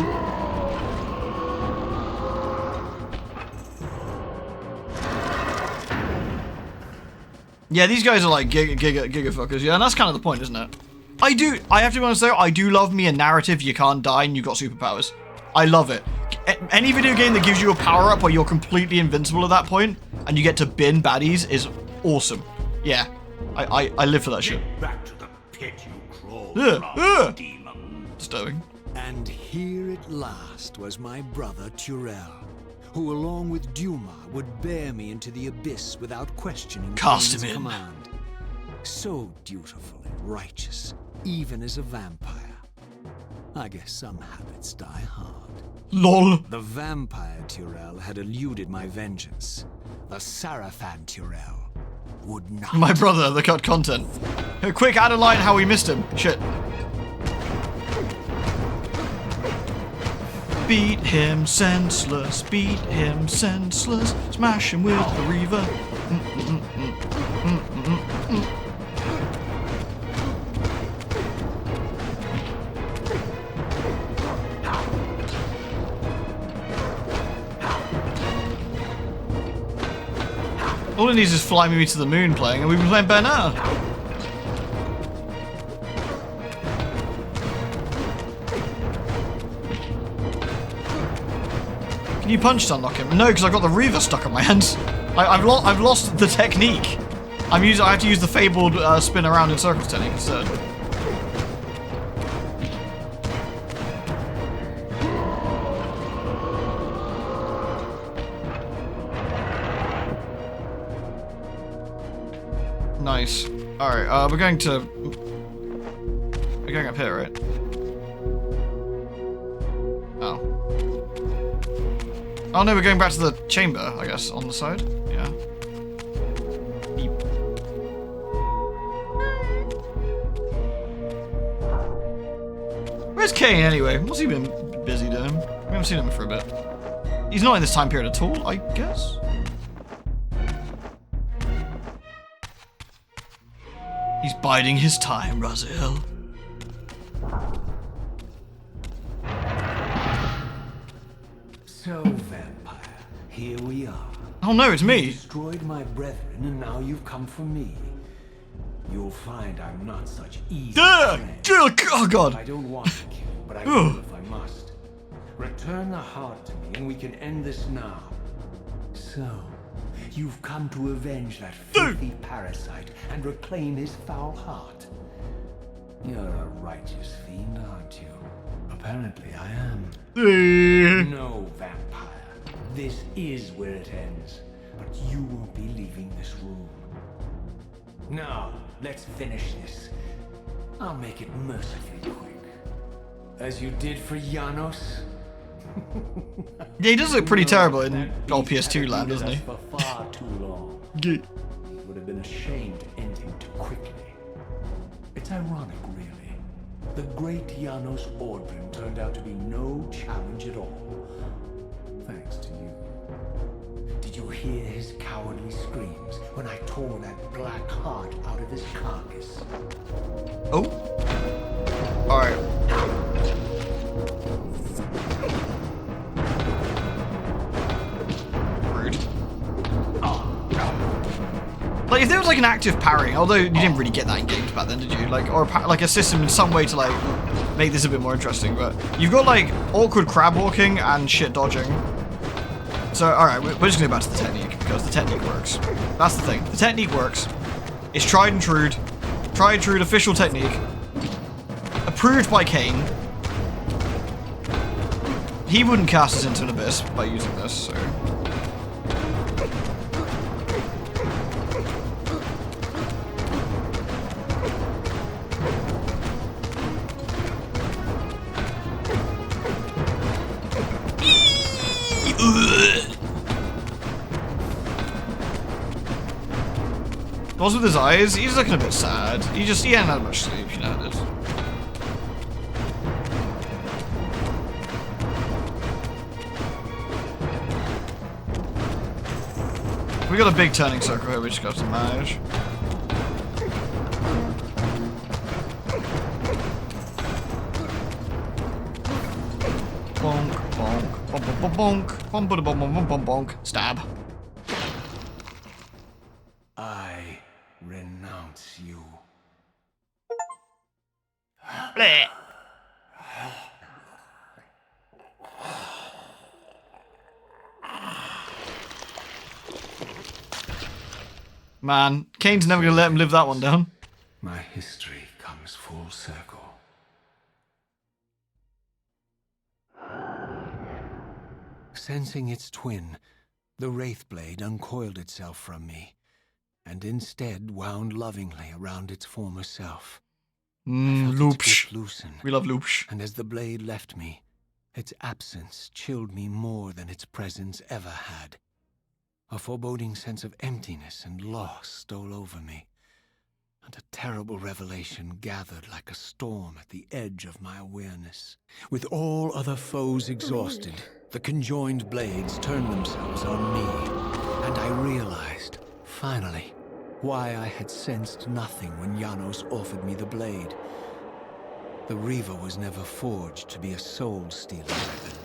Yeah, these guys are like giga fuckers. Yeah, and that's kind of the point, isn't it? I have to be honest though, I do love me a narrative you can't die and you've got superpowers. I love it. Any video game that gives you a power-up where you're completely invincible at that point and you get to bin baddies is awesome. Yeah, I live for that shit. Back to the pit you crawled Yeah. demon. Disturbing. And here at last was my brother Turel, who along with Duma would bear me into the abyss without questioning Cast Kain's him in. command. So dutiful and righteous, even as a vampire. I guess some habits die hard. LOL. The vampire Turel had eluded my vengeance. The Sarafan Turel would not. My brother, the cut content. Quick, add a line how we missed him. Shit. Beat him senseless, beat him senseless. Smash him with the Reaver. All it needs is Fly Me to the Moon playing, and we've been playing better now. Can you punch to unlock him? No, because I've got the Reaver stuck on my hands. I've lost the technique. I have to use the fabled spin around in circles technique instead. Nice. Alright, we're going up here, right? Oh. Oh no, we're going back to the chamber, I guess, on the side. Yeah. Beep. Where's Kain anyway? What's he been busy doing? We haven't seen him for a bit. He's not in this time period at all, I guess. He's biding his time, Raziel. So, vampire, here we are. Oh no, it's me. You destroyed my brethren, and now you've come for me. You'll find I'm not such easy. Oh god. I don't want to kill, but I will if I must. Return the heart to me, and we can end this now. So, you've come to avenge that filthy parasite and reclaim his foul heart. You're a righteous fiend, aren't you? Apparently I am. No, vampire. This is where it ends. But you won't be leaving this room. Now, let's finish this. I'll make it mercifully quick. As you did for Janos. Yeah, he does look pretty terrible in old PS2 land, doesn't he? For far too long. It would have been a shame to end him too quickly. It's ironic, really. The great Janos Ordrin turned out to be no challenge at all. Thanks to you. Did you hear his cowardly screams when I tore that black heart out of his carcass? Oh. Alright. Rude. Like, if there was like an active parrying, although you didn't really get that in games back then, did you? Like, or like a system in some way to like make this a bit more interesting. But you've got like awkward crab walking and shit dodging. So, alright, we're just gonna go back to the technique because the technique works. That's the thing. The technique works. It's tried and true. Tried and true official technique. Approved by Kain. He wouldn't cast us into an abyss by using this, so. What's with his eyes? He's looking a bit sad. He hadn't had much sleep, you know this. We got a big turning circle here we just got to manage. Bonk, bonk, bonk, bonk, bonk, bonk, bonk, bonk, bonk, bonk, stab. I renounce you. Bleh. Man, Kane's never gonna let him live that one down. My history comes full circle. Sensing its twin, the Wraithblade uncoiled itself from me, and instead wound lovingly around its former self. Loopsh. Loosen, We love Loopsh. and as the blade left me, its absence chilled me more than its presence ever had. A foreboding sense of emptiness and loss stole over me, and a terrible revelation gathered like a storm at the edge of my awareness. With all other foes exhausted, the conjoined blades turned themselves on me, and I realized, finally, why I had sensed nothing when Janos offered me the blade. The Reaver was never forged to be a soul-stealing weapon.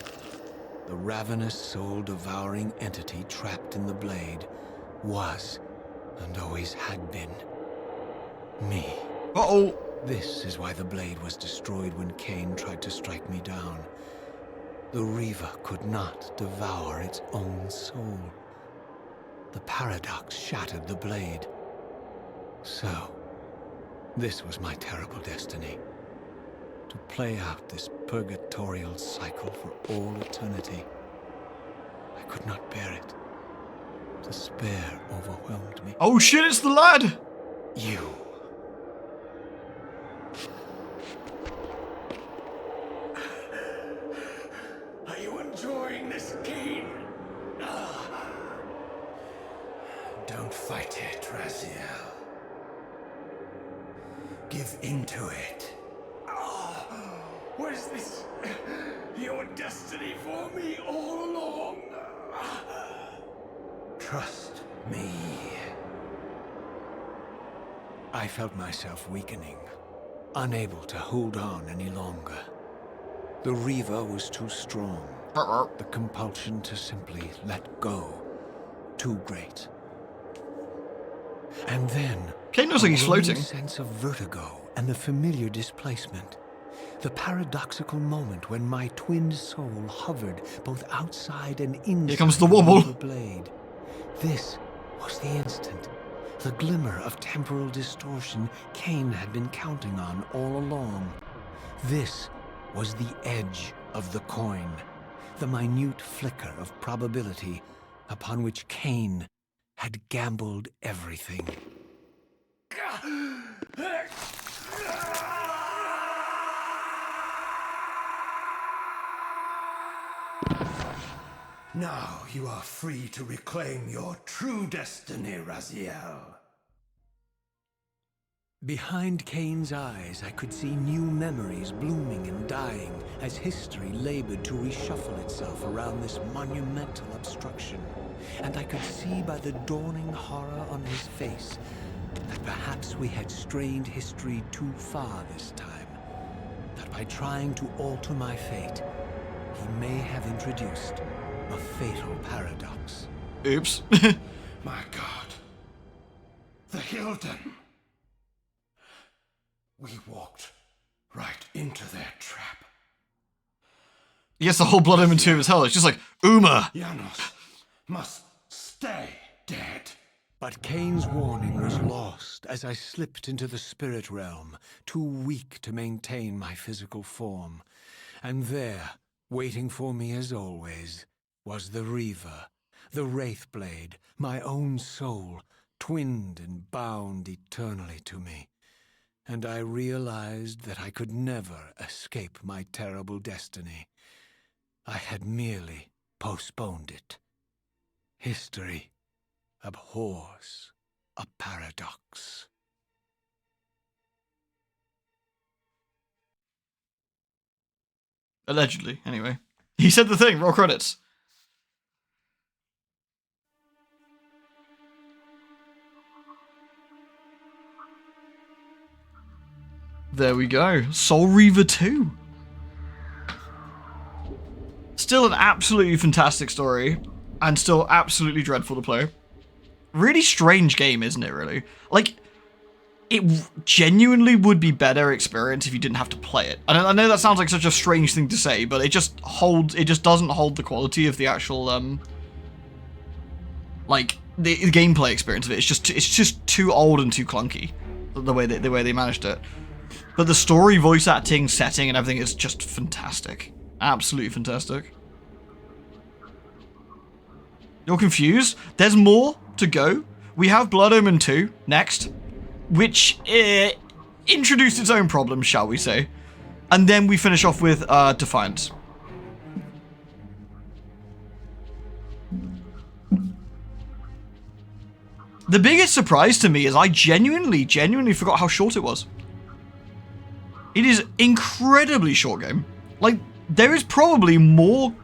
The ravenous, soul-devouring entity trapped in the blade was, and always had been, me. Uh-oh. This is why the blade was destroyed when Kain tried to strike me down. The Reaver could not devour its own soul. the paradox shattered the blade. So, this was my terrible destiny. To play out this purgatorial cycle for all eternity. I could not bear it. Despair overwhelmed me. Oh shit, it's the lad! You. Are you enjoying this, Kain? Don't fight it, Raziel. Give into it. Was this your destiny for me all along? Trust me. I felt myself weakening, unable to hold on any longer. The Reaver was too strong. The compulsion to simply let go, too great. And then, Kain looks like he's floating. A sense of vertigo and the familiar displacement. The paradoxical moment when my twin soul hovered both outside and inside Here comes the wobble. the blade. This was the instant. The glimmer of temporal distortion Kain had been counting on all along. This was the edge of the coin. The minute flicker of probability upon which Kain had gambled everything. Now you are free to reclaim your true destiny, Raziel. Behind Kain's eyes, I could see new memories blooming and dying as history labored to reshuffle itself around this monumental obstruction. And I could see by the dawning horror on his face that perhaps we had strained history too far this time. That by trying to alter my fate, he may have introduced a fatal paradox. Oops. My God. The Hilden. We walked right into their trap. Yes, the whole Blood Omen 2 is hell. It's just like, Uma! Janos must stay dead. But Kain's warning was lost as I slipped into the spirit realm, too weak to maintain my physical form. And there, waiting for me as always, was the Reaver, the Wraithblade, my own soul, twinned and bound eternally to me. And I realized that I could never escape my terrible destiny. I had merely postponed it. History abhors a paradox. Allegedly, anyway. He said the thing, roll credits. There we go. Soul Reaver 2. Still an absolutely fantastic story, and still absolutely dreadful to play. Really strange game, isn't it, really? Like, it genuinely would be better experience if you didn't have to play it. And I know that sounds like such a strange thing to say, but it just doesn't hold the quality of the actual, like, the gameplay experience of it. It's just too old and too clunky, the way they managed it. But the story, voice acting, setting, and everything is just fantastic. Absolutely fantastic. You're confused? There's more to go. We have Blood Omen 2 next, which introduced its own problems, shall we say. And then we finish off with Defiance. The biggest surprise to me is I genuinely forgot how short it was. It is incredibly short game. Like, there is probably more...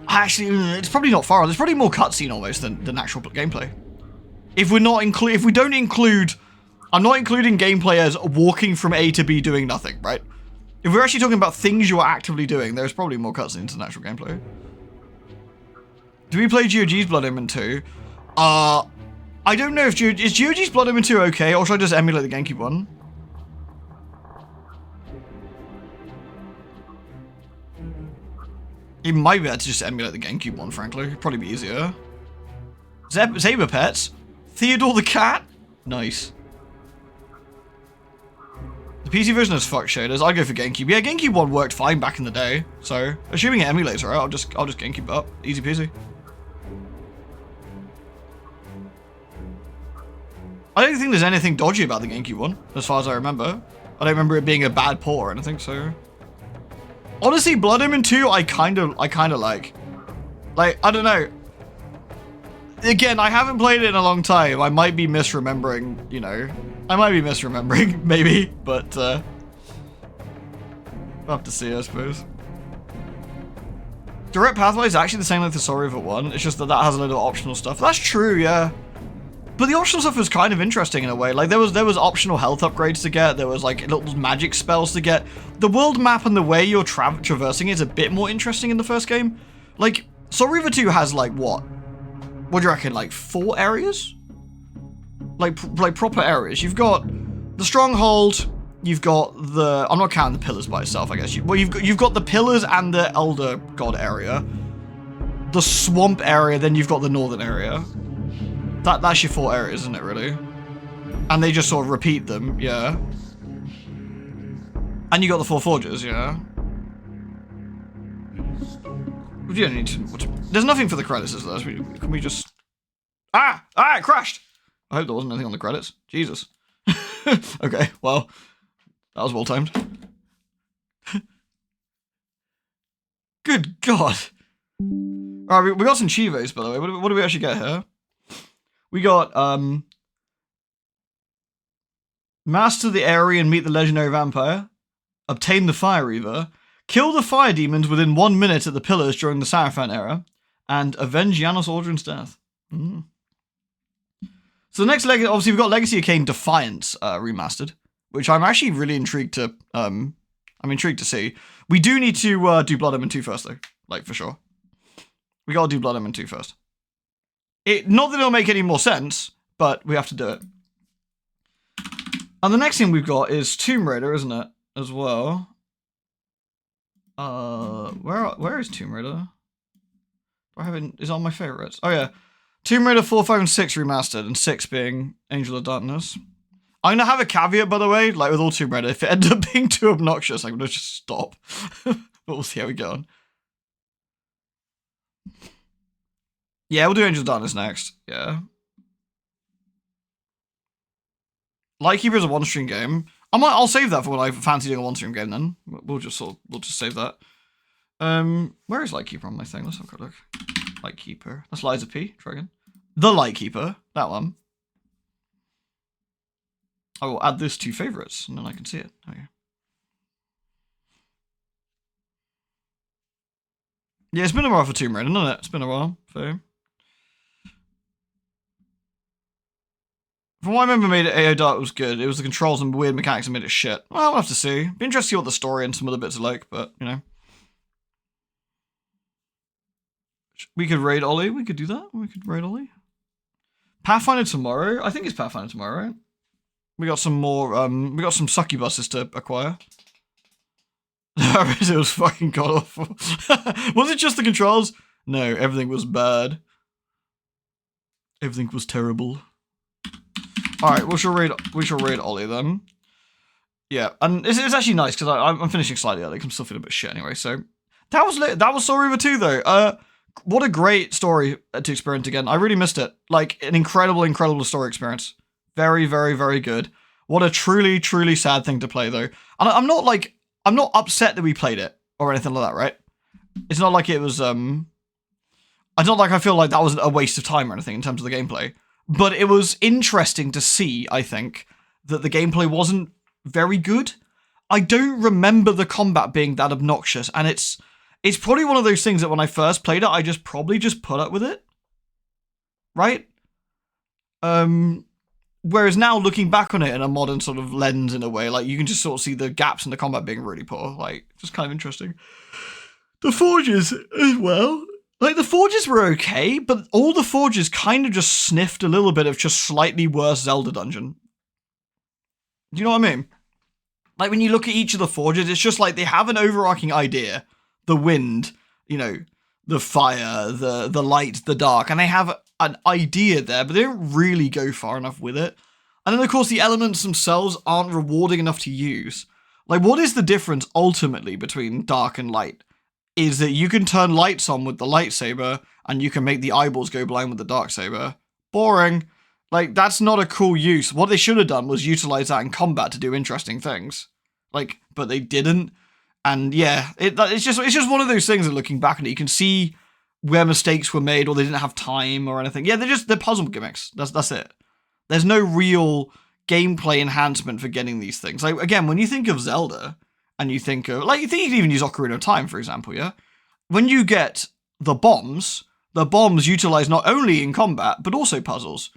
Actually, it's probably not far. There's probably more cutscene almost than actual gameplay. If we don't include... I'm not including gameplay as walking from A to B doing nothing, right? If we're actually talking about things you are actively doing, there's probably more cutscenes than actual gameplay. Do we play GOG's Blood Omen 2? I don't know if is GOG's Blood Omen 2 okay, or should I just emulate the GameCube one? It might be better to just emulate the GameCube one, frankly. It'd probably be easier. Saber Pets. Theodore the Cat. Nice. The PC version has fuck shaders. I'd go for GameCube. Yeah, GameCube 1 worked fine back in the day. So, assuming it emulates, right? I'll just GameCube up. Easy peasy. I don't think there's anything dodgy about the GameCube one, as far as I remember. I don't remember it being a bad port or anything, so... Honestly, Blood Omen 2, I kind of like. Like, I don't know. Again, I haven't played it in a long time. I might be misremembering, you know. I might be misremembering, maybe, but, we'll have to see, I suppose. Direct Pathway is actually the same like the Sorry of It 1. It's just that has a lot of optional stuff. That's true, yeah. But the optional stuff was kind of interesting in a way. Like, there was optional health upgrades to get. There was, like, little magic spells to get. The world map and the way you're traversing is a bit more interesting in the first game. Like, Soul Reaver 2 has, like, what? What do you reckon? Like, 4 areas? Like proper areas. You've got the Stronghold. You've got the... I'm not counting the pillars by itself, I guess. Well, you've got the pillars and the Elder God area. The Swamp area, then you've got the Northern area. That's your 4 areas, isn't it, really? And they just sort of repeat them, yeah. And you got the 4 forges, yeah. You don't need to... There's nothing for the credits, is there? Can we just... Ah! Ah, it crashed! I hope there wasn't anything on the credits. Jesus. Okay, well... That was well timed. Good God. Alright, we got some Chivos, by the way. What do we actually get here? We got, master the area and meet the legendary vampire. Obtain the Fire Reaver. Kill the fire demons within 1 minute at the pillars during the Seraphon era. And avenge Janos Audrin's death. Mm. So the next legacy, obviously we've got Legacy of Kain Defiance remastered. Which I'm actually really intrigued to, I'm intrigued to see. We do need to do Blood Omen 2 first though. Like, for sure. We gotta do Blood Omen 2 first. Not that it'll make any more sense, but we have to do it. And the next thing we've got is Tomb Raider, isn't it? As well. Where is Tomb Raider? I haven't. Is it on my favorites? Oh yeah, Tomb Raider 4, 5, and 6 remastered, and 6 being Angel of Darkness. I'm gonna have a caveat, by the way, like with all Tomb Raider. If it ends up being too obnoxious, I'm gonna just stop. But we'll see how we go on. Yeah, we'll do Angel of Darkness next. Yeah. Lightkeeper is a one-stream game. I'll save that for when I fancy doing a one-stream game. Then we'll just save that. Where is Lightkeeper on my thing? Let's have a look. Lightkeeper. That's Liza P. Dragon. The Lightkeeper. That one. I will add this to favorites, and then I can see it. Okay. Yeah, it's been a while for Tomb Raider, hasn't it? It's been a while. So. From what I remember, made it AO Dark was good. It was the controls and weird mechanics that made it shit. Well, we'll have to see. Be interested to see what the story and some other bits are like, but, you know. We could raid Ollie. We could do that. We could raid Ollie. Pathfinder tomorrow? I think it's Pathfinder tomorrow, right? We got some more, we got some succubuses to acquire. It was fucking god-awful. Was it just the controls? No, everything was bad. Everything was terrible. Alright, we shall raid Ollie then. Yeah, and it's actually nice, because I'm finishing slightly early, I'm still feeling a bit shit anyway, so... That was Soul Reaver 2, though. What a great story to experience again. I really missed it. Like, an incredible, incredible story experience. Very, very, very good. What a truly, truly sad thing to play, though. And I'm not upset that we played it, or anything like that, right? It's not like it was, it's not like I feel like that was a waste of time or anything in terms of the gameplay. But it was interesting to see, I think, that the gameplay wasn't very good. I don't remember the combat being that obnoxious, and it's probably one of those things that when I first played it, I probably just put up with it. Right? Whereas now, looking back on it in a modern sort of lens in a way, like, you can just sort of see the gaps in the combat being really poor. Like, just kind of interesting. The forges as well. Like, the forges were okay, but all the forges kind of just sniffed a little bit of just slightly worse Zelda dungeon. Do you know what I mean? Like, when you look at each of the forges, it's just like they have an overarching idea. The wind, you know, the fire, the light, the dark, and they have an idea there, but they don't really go far enough with it. And then, of course, the elements themselves aren't rewarding enough to use. Like, what is the difference ultimately between dark and light? Is that you can turn lights on with the lightsaber, and you can make the eyeballs go blind with the darksaber. Boring. Like, that's not a cool use. What they should have done was utilize that in combat to do interesting things. Like, but they didn't. And yeah, it's just one of those things that looking back on it, you can see where mistakes were made, or they didn't have time or anything. Yeah, they're puzzle gimmicks. That's it. There's no real gameplay enhancement for getting these things. Like, again, when you think of Zelda, and you think of, like, you think you can even use Ocarina of Time, for example, yeah? When you get the bombs utilize not only in combat, but also puzzles.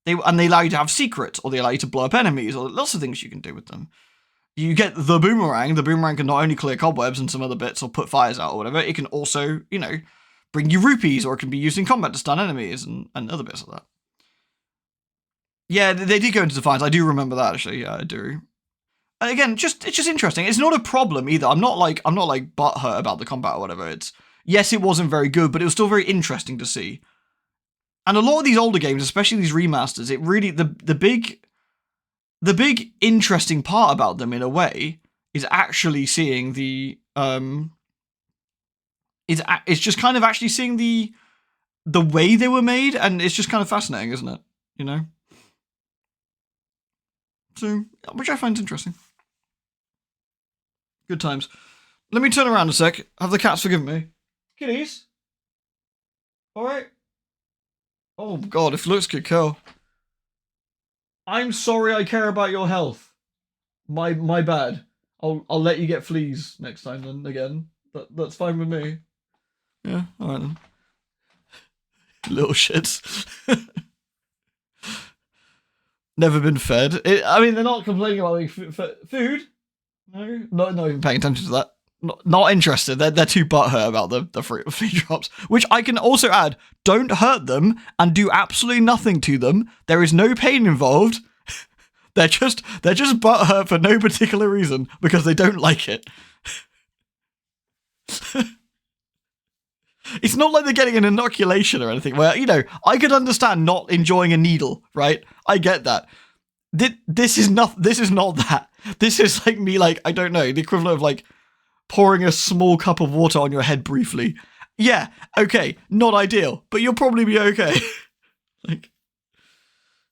They allow you to have secrets, or they allow you to blow up enemies, or lots of things you can do with them. You get the boomerang can not only clear cobwebs and some other bits, or put fires out or whatever, it can also, you know, bring you rupees, or it can be used in combat to stun enemies, and other bits like that. Yeah, they did go into Defiance. I do remember that, actually. Yeah, I do. And again, it's just interesting. It's not a problem either. I'm not like butthurt about the combat or whatever. Yes, it wasn't very good, but it was still very interesting to see. And a lot of these older games, especially these remasters, it really the big interesting part about them in a way is actually seeing the it's just kind of actually seeing the way they were made, and it's just kind of fascinating, isn't it? You know? So, which I find interesting. Good times. Let me turn around a sec. Have the cats forgiven me? Kitties? Alright. Oh god, if looks could kill. I'm sorry I care about your health. My bad. I'll let you get fleas next time then, again. That's fine with me. Yeah, alright then. Little shits. Never been fed. I mean, they're not complaining about being food. No, not even paying attention to that. Not interested. They're too butthurt about the free drops, which I can also add. Don't hurt them and do absolutely nothing to them. There is no pain involved. They're just butthurt for no particular reason because they don't like it. It's not like they're getting an inoculation or anything where, you know, I could understand not enjoying a needle, right? I get that. This is not that. This is like me, like, I don't know, the equivalent of like pouring a small cup of water on your head briefly. Yeah, okay, not ideal, but you'll probably be okay. Like,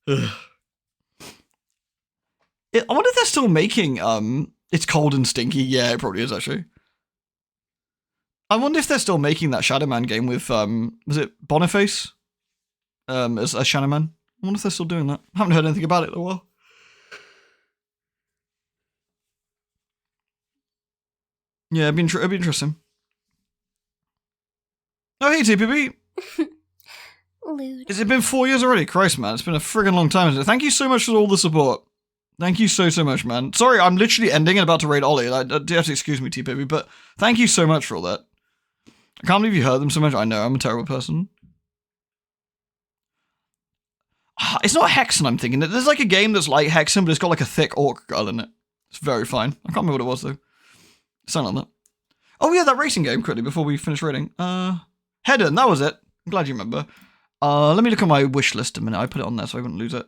ugh. I wonder if they're still making, It's Cold and Stinky. Yeah, it probably is, actually. I wonder if they're still making that Shadow Man game with, was it Boniface? As a Shadow Man? I wonder if they're still doing that. I haven't heard anything about it in a while. Yeah, it'd be interesting. Oh, hey, TPB. Lewd. Has it been 4 years already? Christ, man. It's been a friggin' long time, isn't it? Thank you so much for all the support. Thank you so much, man. Sorry, I'm literally ending and about to raid Ollie. I do have to excuse me, TPB, but thank you so much for all that. I can't believe you heard them so much. I know, I'm a terrible person. It's not Hexen, I'm thinking. There's like a game that's like Hexen, but it's got like a thick orc girl in it. It's very fine. I can't remember what it was, though. Something like that. Oh, yeah, that racing game, quickly, before we finish raiding. Hedden, that was it. I'm glad you remember. Let me look at my wish list a minute. I put it on there so I wouldn't lose it.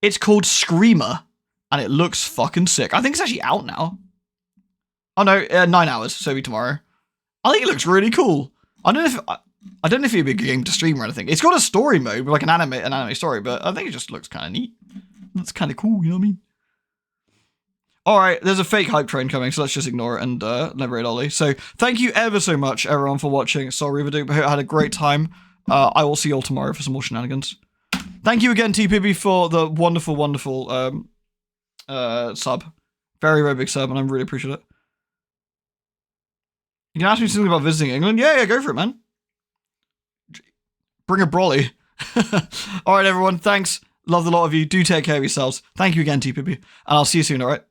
It's called Screamer, and it looks fucking sick. I think it's actually out now. Oh, no, 9 hours, so it'll be tomorrow. I think it looks really cool. I don't know if it'd be a good game to stream or anything. It's got a story mode, like an anime story, but I think it just looks kind of neat. It's kind of cool, you know what I mean? Alright, there's a fake hype train coming, so let's just ignore it and never raid Ollie. So, thank you ever so much, everyone, for watching. Sorry, Reaver, I had a great time. I will see you all tomorrow for some more shenanigans. Thank you again, TPB, for the wonderful, wonderful sub. Very, very big sub, and I really appreciate it. You can ask me something about visiting England? Yeah, go for it, man. Bring a brolly. Alright, everyone, thanks. Love the lot of you. Do take care of yourselves. Thank you again, TPB. And I'll see you soon, alright?